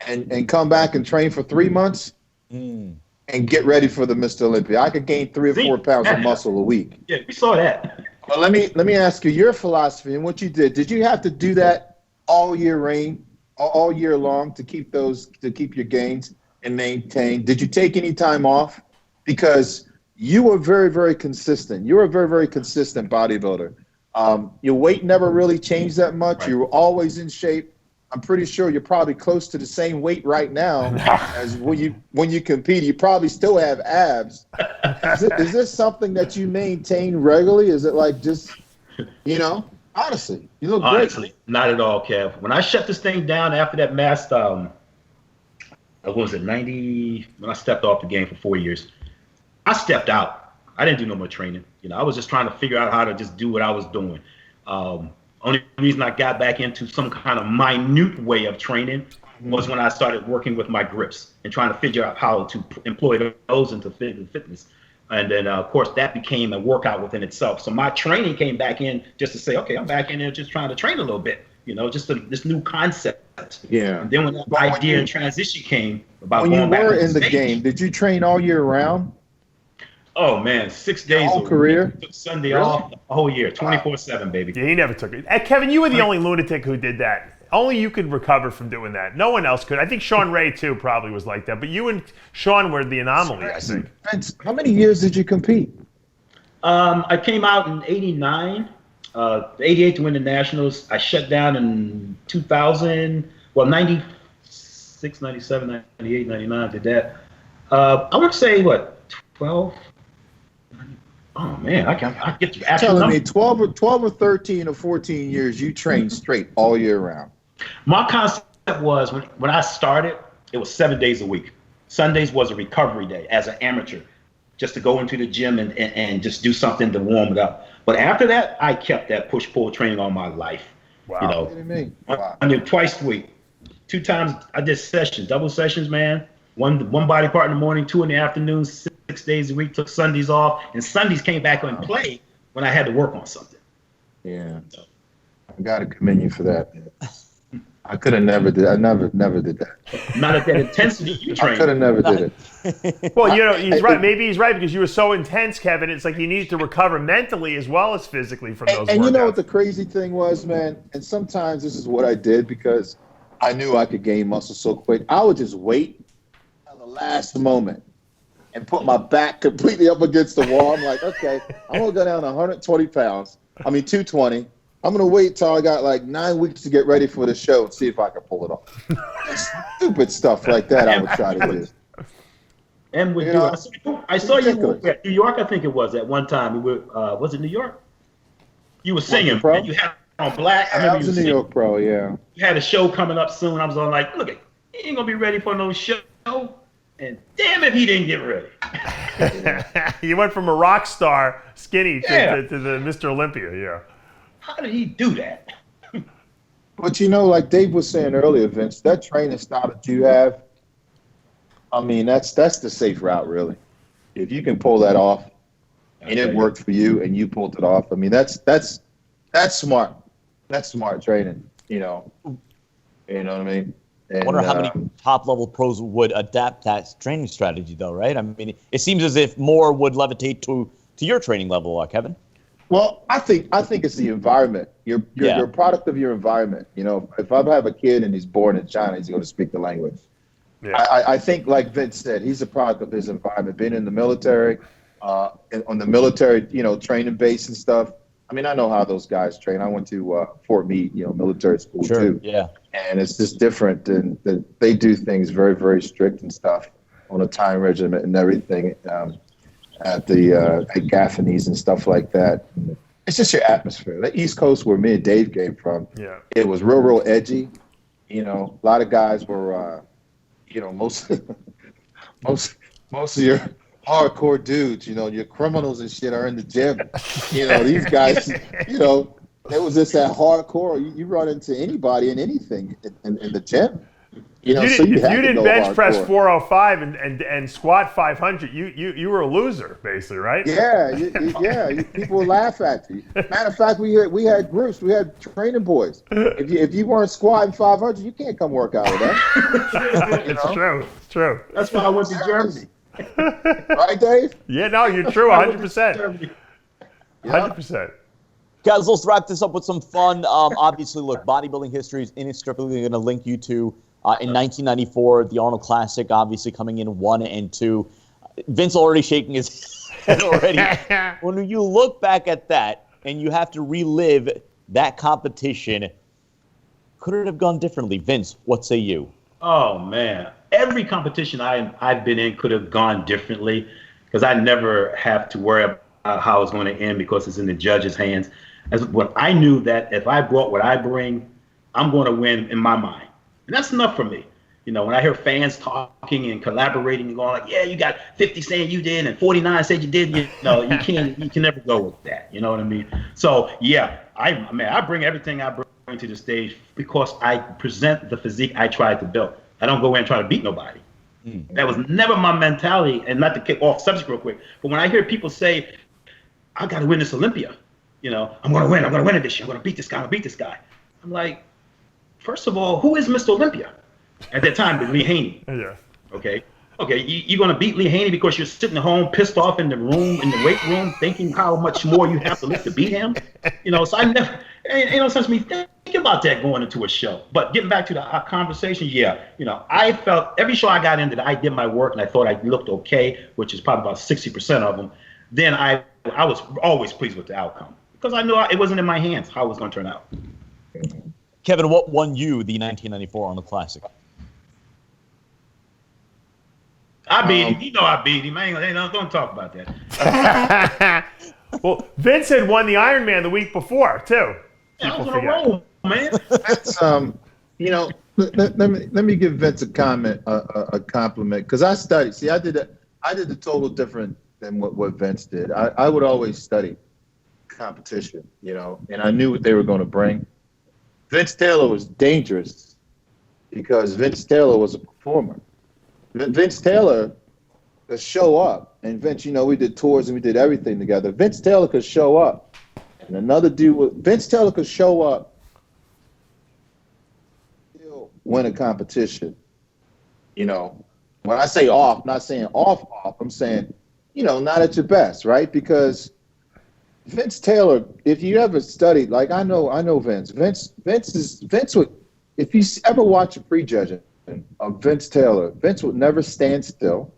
and come back and train for 3 months and get ready for the Mr. Olympia. I could gain 3 or 4 pounds of muscle a week. Yeah, we saw that. But let me ask you your philosophy and what you did. Did you have to do that all year long to keep your gains and maintain? Did you take any time off? Because you were very, very consistent. You were a very, very consistent bodybuilder. Your weight never really changed that much. Right. You were always in shape. I'm pretty sure you're probably close to the same weight right now as when you compete. You probably still have abs. Is this something that you maintain regularly? Is it like just, honestly, you look great. Honestly, not at all, Kev. When I shut this thing down after that mass, what was it, 90? When I stepped off the game for 4 years, I stepped out. I didn't do no more training. I was just trying to figure out how to just do what I was doing. Only reason I got back into some kind of minute way of training was when I started working with my grips and trying to figure out how to employ those into fitness. And then, of course, that became a workout within itself. So my training came back in just to say, okay, I'm back in there just trying to train a little bit, just this new concept. Yeah. And then when that idea and transition came about when going back you were in the stage, game, did you train all year round? Oh, man, 6 days. Whole career? Took Sunday off the whole year, 24/7, baby. Yeah, he never took it. Kevin, you were the only lunatic who did that. Only you could recover from doing that. No one else could. I think Sean Ray, too, probably was like that. But you and Sean were the anomaly, I think. Vince, how many years did you compete? I came out in 89, 88 to win the Nationals. I shut down in 2000, 96, 97, 98, 99, did that. I would say, 12? Oh, man, I get the actual telling number. me 12 or 13 or 14 years you trained straight all year round. My concept was when I started, it was 7 days a week. Sundays was a recovery day as an amateur, just to go into the gym and just do something to warm it up. But after that, I kept that push-pull training all my life. Wow. Wow. I did twice a week. 2 times I did sessions, double sessions, man. One body part in the morning, 2 in the afternoon, 6 days a week, took Sundays off. And Sundays came back on play when I had to work on something. Yeah. I got to commend you for that. I could have never did. I never did that. Not at that intensity you I train. could have never did it. Well, he's right. Maybe he's right because you were so intense, Kevin. It's like you needed to recover mentally as well as physically from those. And you know workouts. what the crazy thing was, man? And sometimes this is what I did because I knew I could gain muscle so quick. I would just wait until the last moment and put my back completely up against the wall. I'm like, okay, I'm going to go down 120 pounds. 220. I'm going to wait till I got like 9 weeks to get ready for the show and see if I can pull it off. Stupid stuff like that I would try to do. And with I saw you at New York, I think it was, at one time. Was it New York? You were singing, and you had on black. Yeah, I was in New York Pro, yeah. You had a show coming up soon. I was all like, look, he ain't going to be ready for no show. And damn if he didn't get ready. You went from a rock star, skinny, to the Mr. Olympia, yeah. How did he do that? But like Dave was saying earlier, Vince, that training style that you have, that's the safe route, really. If you can pull that off, and it worked for you, and you pulled it off, that's smart. That's smart training. You know what I mean? And, I wonder how many top-level pros would adapt that training strategy, though, right? It seems as if more would levitate to your training level, Kevin. Well, I think it's the environment. You're a product of your environment. If I have a kid and he's born in China, he's going to speak the language. Yeah. I think, like Vince said, he's a product of his environment. Being in the military, on the military, training base and stuff. I know how those guys train. I went to Fort Meade, military school too. Yeah. And it's just different, and they do things very, very strict and stuff on a time regimen and everything. At Gaffney's and stuff like that. It's just your atmosphere. The East Coast, where me and Dave came from, it was real, real edgy. A lot of guys were, most of your hardcore dudes, your criminals and shit are in the gym. These guys, it was just that hardcore. You run into anybody and anything in the gym. You didn't bench press 405 and squat 500. You were a loser, basically, right? Yeah. People would laugh at you. Matter of fact, we had groups. We had training boys. If you weren't squatting 500, you can't come work out with that. It's true. That's why I went to Germany. Right, Dave? Yeah, no, you're true. 100%. 100%. Guys, let's wrap this up with some fun. Obviously, look, bodybuilding history is inextricably going to link you to, in 1994, the Arnold Classic, obviously coming in 1 and 2. Vince already shaking his head already. When you look back at that and you have to relive that competition, could it have gone differently? Vince, what say you? Oh, man. Every competition I've been in could have gone differently because I never have to worry about how it's going to end because it's in the judge's hands. When I knew that if I brought what I bring, I'm going to win in my mind. And that's enough for me. When I hear fans talking and collaborating and going like, yeah, you got 50 saying you did and 49 said you did, you can never go with that. You know what I mean? So, yeah, I bring everything I bring to the stage because I present the physique I tried to build. I don't go in and try to beat nobody. That was never my mentality. And not to kick off subject real quick, but when I hear people say, I got to win this Olympia, I'm going to win it this year. I'm going to beat this guy. I'm like, first of all, who is Mr. Olympia? At that time, it was Lee Haney. Yeah. Okay, you're going to beat Lee Haney because you're sitting at home pissed off in the weight room, thinking how much more you have to lift to beat him. So I never, ain't no sense of me thinking about that going into a show. But getting back to our conversation, I felt every show I got into that I did my work and I thought I looked okay, which is probably about 60% of them. Then I was always pleased with the outcome because I knew it wasn't in my hands how it was going to turn out. Kevin, what won you the 1994 Arnold Classic? I beat him. I beat him. Don't talk about that. Well, Vince had won the Ironman the week before, too. I was on a roll, man. That's, let me give Vince a compliment, because I studied. See, I did the total different than what Vince did. I would always study competition, and I knew what they were going to bring. Vince Taylor was dangerous because Vince Taylor was a performer. Vince Taylor could show up, and Vince, we did tours and we did everything together. Vince Taylor could show up, and another dude Vince Taylor could show up win a competition, you know, when I say off, not saying off, I'm saying, you know, not at your best, right? Because Vince Taylor, if you ever studied, like I know Vince. Vince would, if you ever watch a prejudging of Vince Taylor, Vince would never stand still.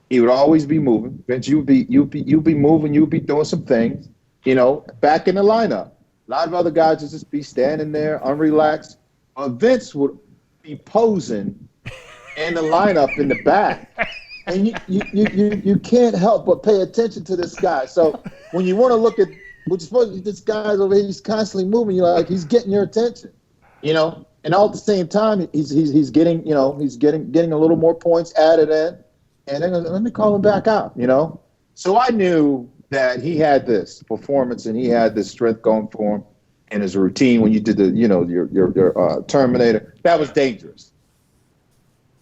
He would always be moving. Vince, you'd be moving, you'd be doing some things, you know, back in the lineup. A lot of other guys would just be standing there, unrelaxed. But Vince would be posing in the lineup in the back. And you can't help but pay attention to this guy. So when you want to look at this guy's over here, he's constantly moving. You're like, he's getting your attention, you know. And all at the same time, he's getting, you know, he's getting a little more points added in, and then let me call him back out, you know. So I knew that he had this performance and he had this strength going for him, and his routine when you did the, you know, your Terminator, that was dangerous.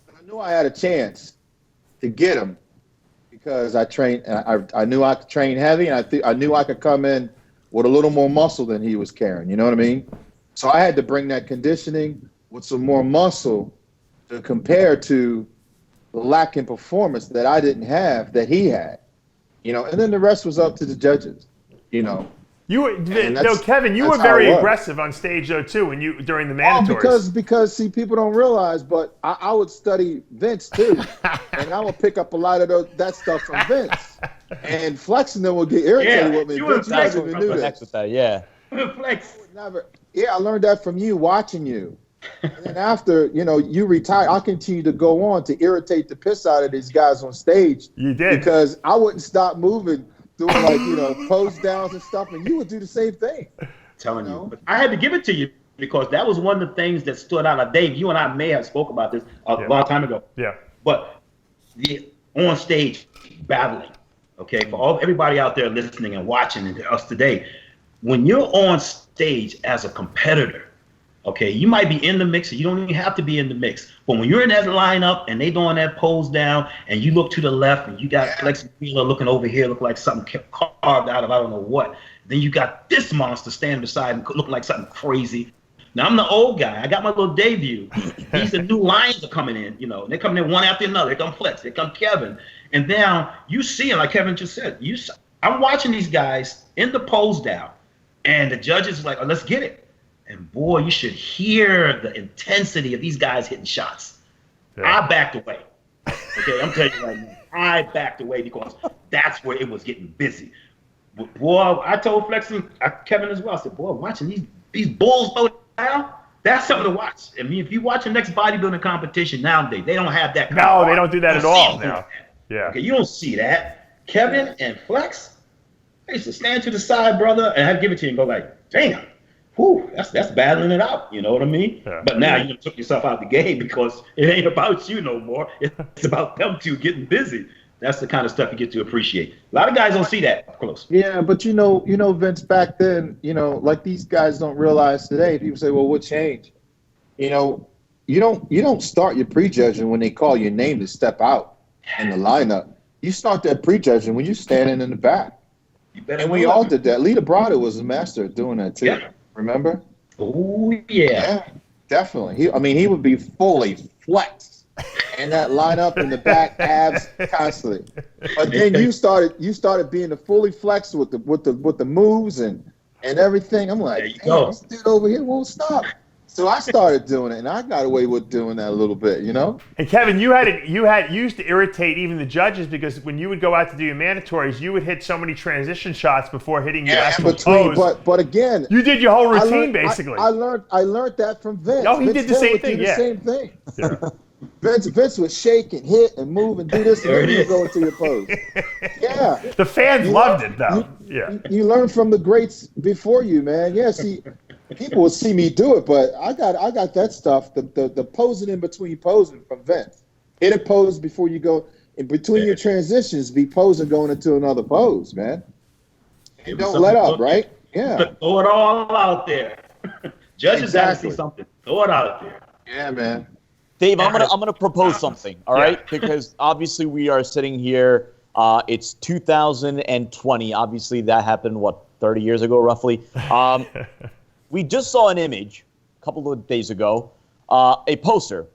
But I knew I had a chance to get him because I trained. I knew I could train heavy, and I knew I could come in with a little more muscle than he was carrying. You know what I mean? So I had to bring that conditioning with some more muscle to compare to the lack in performance that I didn't have that he had. You know, and then the rest was up to the judges. You know. Kevin, you were very aggressive on stage though too during the mandatories. Because see, people don't realize, but I would study Vince too, and I would pick up a lot of that stuff from Vince. And Flex and them would get irritated with me. Vince, you never even knew this. With that, yeah. Flex. Yeah, I learned that from you, watching you. And then after, you know, you retire, I'll continue to go on to irritate the piss out of these guys on stage. You did. Because I wouldn't stop moving, doing like, you know, pose downs and stuff, and you would do the same thing. Telling you. But I had to give it to you because that was one of the things that stood out. Like, Dave, you and I may have spoke about this a long time ago. Yeah. But the on stage battling, okay, for everybody out there listening and watching and us today, when you're on stage as a competitor, okay, you might be in the mix, you don't even have to be in the mix. But when you're in that lineup and they doing that pose down and you look to the left and you got Flex and Wheeler looking over here, look like something carved out of I don't know what. Then you got this monster standing beside and looking like something crazy. Now I'm the old guy. I got my little debut. These the new lines are coming in, you know. They're coming in one after another. Here come Flex. Here come Kevin. And now you see, like Kevin just said, I'm watching these guys in the pose down. And the judges are like, oh, let's get it. And boy, you should hear the intensity of these guys hitting shots. Yeah. I backed away. Okay, I'm telling you right now, I backed away because that's where it was getting busy. But boy, I told Flex and Kevin as well. I said, boy, watching these bulls throw down, that's something to watch. I mean, if you watch the next bodybuilding competition nowadays, they don't have that. No, they don't do that at all now. Yeah. Okay, you don't see that. Kevin and Flex, they used to stand to the side, brother, and I'd give it to you and go like, damn, whew, that's battling it out. You know what I mean? Yeah. But now you took yourself out the game because it ain't about you no more. It's about them two getting busy. That's the kind of stuff you get to appreciate. A lot of guys don't see that up close. Yeah, but you know, Vince, back then, you know, like these guys don't realize today. People say, well, what changed? You know, you don't start your prejudging when they call your name to step out in the lineup. You start that prejudging when you're standing in the back. And we all did that. Lita Brado was a master at doing that too. Yeah. Remember? Oh yeah, definitely. He would be fully flexed in that lineup in the back, abs constantly. But then you started being fully flexed with the moves and everything. I'm like, this dude over here won't stop. So I started doing it, and I got away with doing that a little bit, you know. And Kevin, you used to irritate even the judges because when you would go out to do your mandatories, you would hit so many transition shots before hitting your actual pose. But again, you did your whole routine basically. I learned that from Vince. No, he Vince did the same thing. The same thing. Yeah. Vince would shake and hit and move and do this, and then you go into your pose. Yeah. The fans loved it though. You learn from the greats before you, man. Yeah. See. People would see me do it, but I got that stuff. The posing in between posing from Vince. Hit a pose before you go in between your transitions. Be posing going into another pose, man. And don't let up, right? Yeah. Throw it all out there. Judges got to see something. Throw it out there. Yeah, man. Dave, I'm gonna propose something. All right, because obviously we are sitting here. It's 2020. Obviously that happened 30 years ago, roughly. We just saw an image a couple of days ago A poster,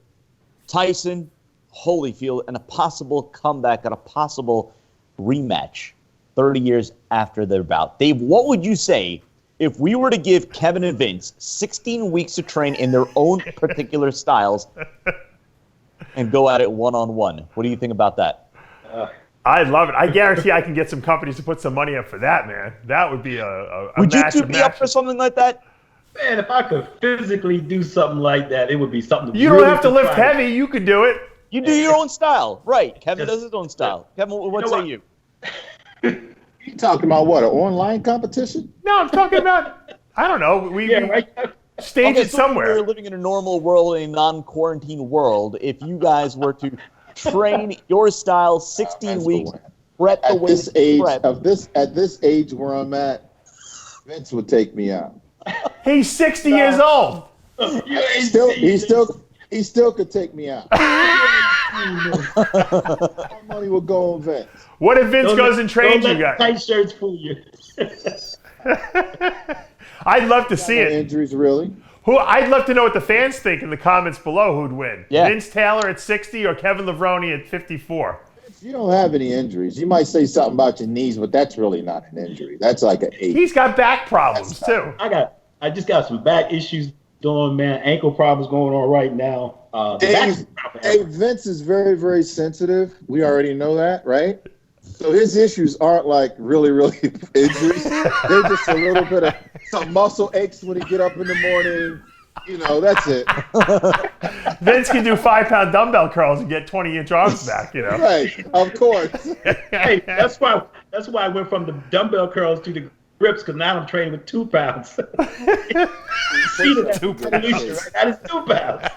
Tyson, Holyfield, and a possible comeback and a possible rematch 30 years after their bout. Dave, what would you say if we were to give Kevin and Vince 16 weeks to train in their own particular styles and go at it one-on-one? What do you think about that? I love it. I guarantee I can get some companies to put some money up for that, man. That would be a Would you massive two be up for something like that? Man, if I could physically do something like that, it would be something. You don't have to lift heavy. You could do it. You do your own style. Right. Kevin does his own style. Kevin, what say you? You talking about what? An online competition? No, I'm talking about, I don't know. We right. stage it So somewhere. we're living in a normal world, in a non-quarantine world. If you guys were to train your style 16 weeks, prep the way at this age where I'm at, Vince would take me out. He's 60 years old. He still could take me out. More money would go on Vince. What if Vince goes and trains you guys? Tight shirts fool you. I'd love to see it. Injuries, really? I'd love to know what the fans think in the comments below who'd win. Yeah. Vince Taylor at 60 or Kevin Levrone at 54. You don't have any injuries. You might say something about your knees, but that's really not an injury. That's like an age. He's got back problems too. I just got some back issues going, man. Ankle problems going on right now. Hey, Vince is very, very sensitive. We already know that, right? So his issues aren't like really, really injuries. They're just a little bit of some muscle aches when he get up in the morning. You know, that's it. Vince can do 5-pound dumbbell curls and get 20-inch arms back, you know. Right, of course. Hey, that's why I went from the dumbbell curls to the grips, because now I'm training with 2 pounds. See that? 2 pounds. Right? That is 2 pounds.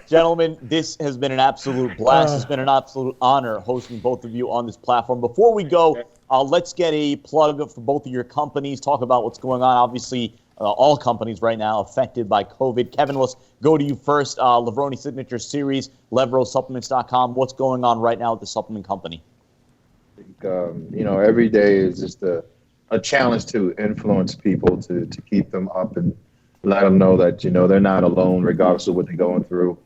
Gentlemen, this has been an absolute blast. It's been an absolute honor hosting both of you on this platform. Before we go, let's get a plug for both of your companies. Talk about what's going on. Obviously, all companies right now affected by COVID. Kevin, let's go to you first. Levrone Signature Series, LevroSupplements.com. What's going on right now with the supplement company? Every day is just a challenge to influence people to keep them up and let them know that, they're not alone regardless of what they're going through.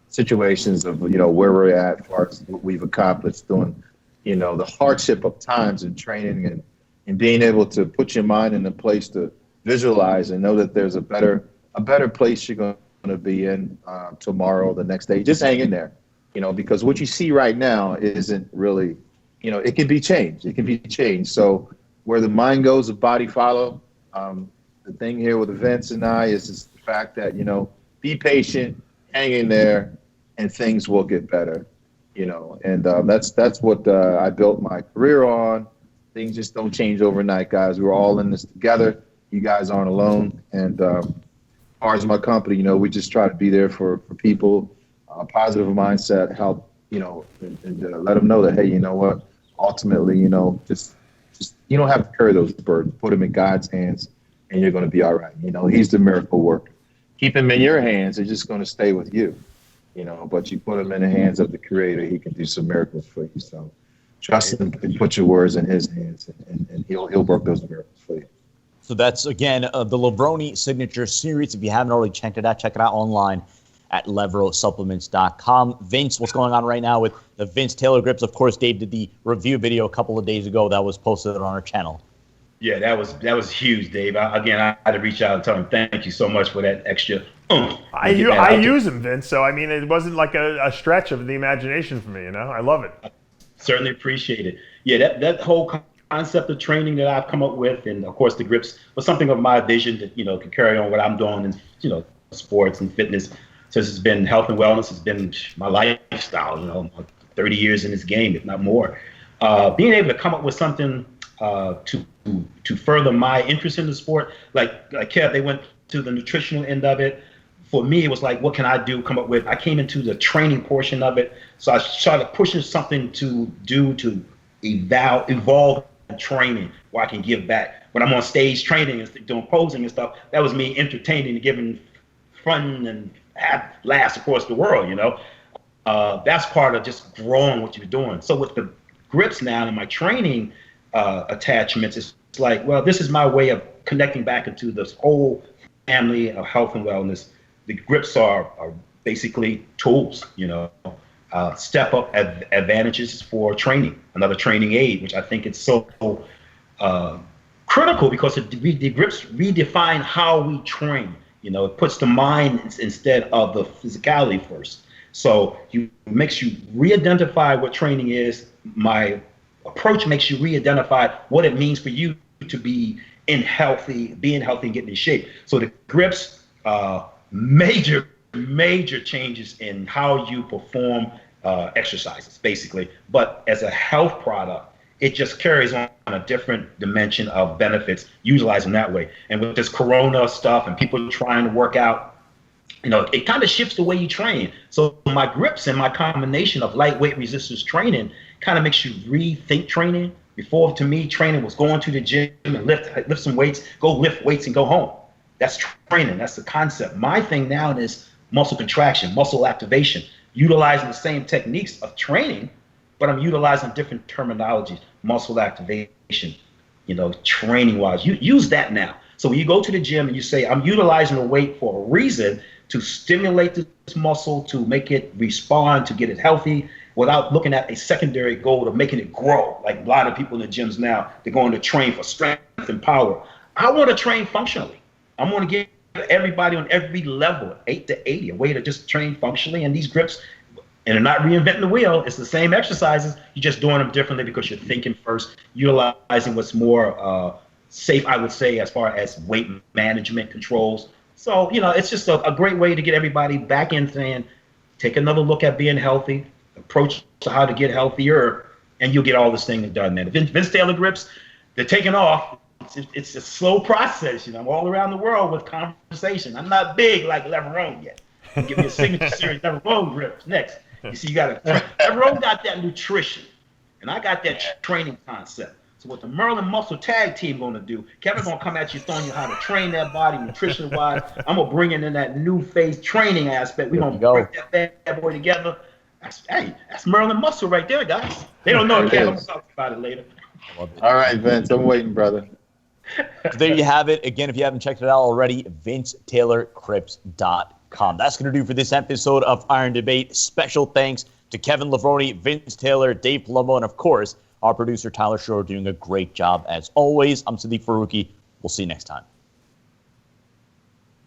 Situations of, where we're at as far as what we've accomplished doing, the hardship of times and training and being able to put your mind in a place to visualize and know that there's a better place you're going to be in tomorrow, the next day. Just hang in there, because what you see right now isn't really, it can be changed. It can be changed. So where the mind goes, the body follow. The thing here with Vince and I is just the fact that, be patient, hang in there, and things will get better, and that's what I built my career on. Things just don't change overnight, guys. We're all in this together. You guys aren't alone. And as far as my company, we just try to be there for people, positive mindset, help, and let them know that, hey, you know what, ultimately, just you don't have to carry those burdens. Put them in God's hands, and you're going to be all right. He's the miracle worker. Keep him in your hands. They're just going to stay with you, but you put him in the hands of the Creator. He can do some miracles for you. So trust him and put your words in his hands, and he'll work those miracles for you. So that's, again, the Levrone Signature Series. If you haven't already checked it out online at LevroSupplements.com. Vince, what's going on right now with the Vince Taylor grips? Of course, Dave did the review video a couple of days ago that was posted on our channel. Yeah, that was huge, Dave. I had to reach out and tell him thank you so much for that extra. I use them, Vince. So it wasn't like a stretch of the imagination for me. I love it. Certainly appreciate it. Yeah, that whole concept of training that I've come up with, and of course the grips was something of my vision that can carry on what I'm doing in sports and fitness. So it's been health and wellness. It's been my lifestyle. 30 years in this game, if not more. Being able to come up with something to further my interest in the sport, like Kev, they went to the nutritional end of it. For me, it was like, what can I do? Come up with. I came into the training portion of it, so I started pushing something to do to evolve training where I can give back. When I'm on stage training and doing posing and stuff, that was me entertaining and giving fun and laughs across the world. That's part of just growing what you're doing. So with the grips now and my training attachments, it's like, well, this is my way of connecting back into this whole family of health and wellness the grips are basically tools, step up advantages for training, another training aid, which I think it's so critical because the grips redefine how we train. It puts the mind instead of the physicality first. So it makes you re-identify what training is. My approach makes you re-identify what it means for you to be being healthy and getting in shape. So the grips, major changes in how you perform exercises, basically. But as a health product, it just carries on a different dimension of benefits utilizing that way. And with this corona stuff and people trying to work out, it kind of shifts the way you train. So my grips and my combination of lightweight resistance training kind of makes you rethink training. Before, to me, training was going to the gym and lift some weights, go lift weights and go home. That's training. That's the concept. My thing now is muscle contraction, muscle activation, utilizing the same techniques of training, but I'm utilizing different terminologies, muscle activation, training wise. You use that now. So when you go to the gym and you say, I'm utilizing the weight for a reason to stimulate this muscle, to make it respond, to get it healthy, without looking at a secondary goal of making it grow. Like a lot of people in the gyms now, they're going to train for strength and power. I want to train functionally. I want to give everybody on every level, 8 to 80, a way to just train functionally. And these grips, and they're not reinventing the wheel. It's the same exercises. You're just doing them differently because you're thinking first, utilizing what's more safe, I would say, as far as weight management controls. So, it's just a great way to get everybody back in saying, take another look at being healthy, approach to how to get healthier, and you'll get all this thing done, man. Vince Taylor grips, they're taking off. It's a slow process. I'm all around the world with conversation. I'm not big like Levrone yet. Give me a signature series Levrone grips next. You see, Levrone got that nutrition, and I got that training concept. So what the Merlin Muscle Tag Team going to do, Kevin's going to come at you telling you how to train that body nutrition-wise. I'm going to bring in that new phase training aspect. We're going to break that bad boy together. That's Merlin Muscle right there, guys. They don't know it, Kevin. We'll talk about it later. All right, Vince, I'm waiting, brother. So there you have it. Again, if you haven't checked it out already, VinceTaylorCrips.com. That's going to do for this episode of Iron Debate. Special thanks to Kevin Levrone, Vince Taylor, Dave Palumbo, and of course, our producer Tyler Shore doing a great job as always. I'm Sadiq Faruqi. We'll see you next time.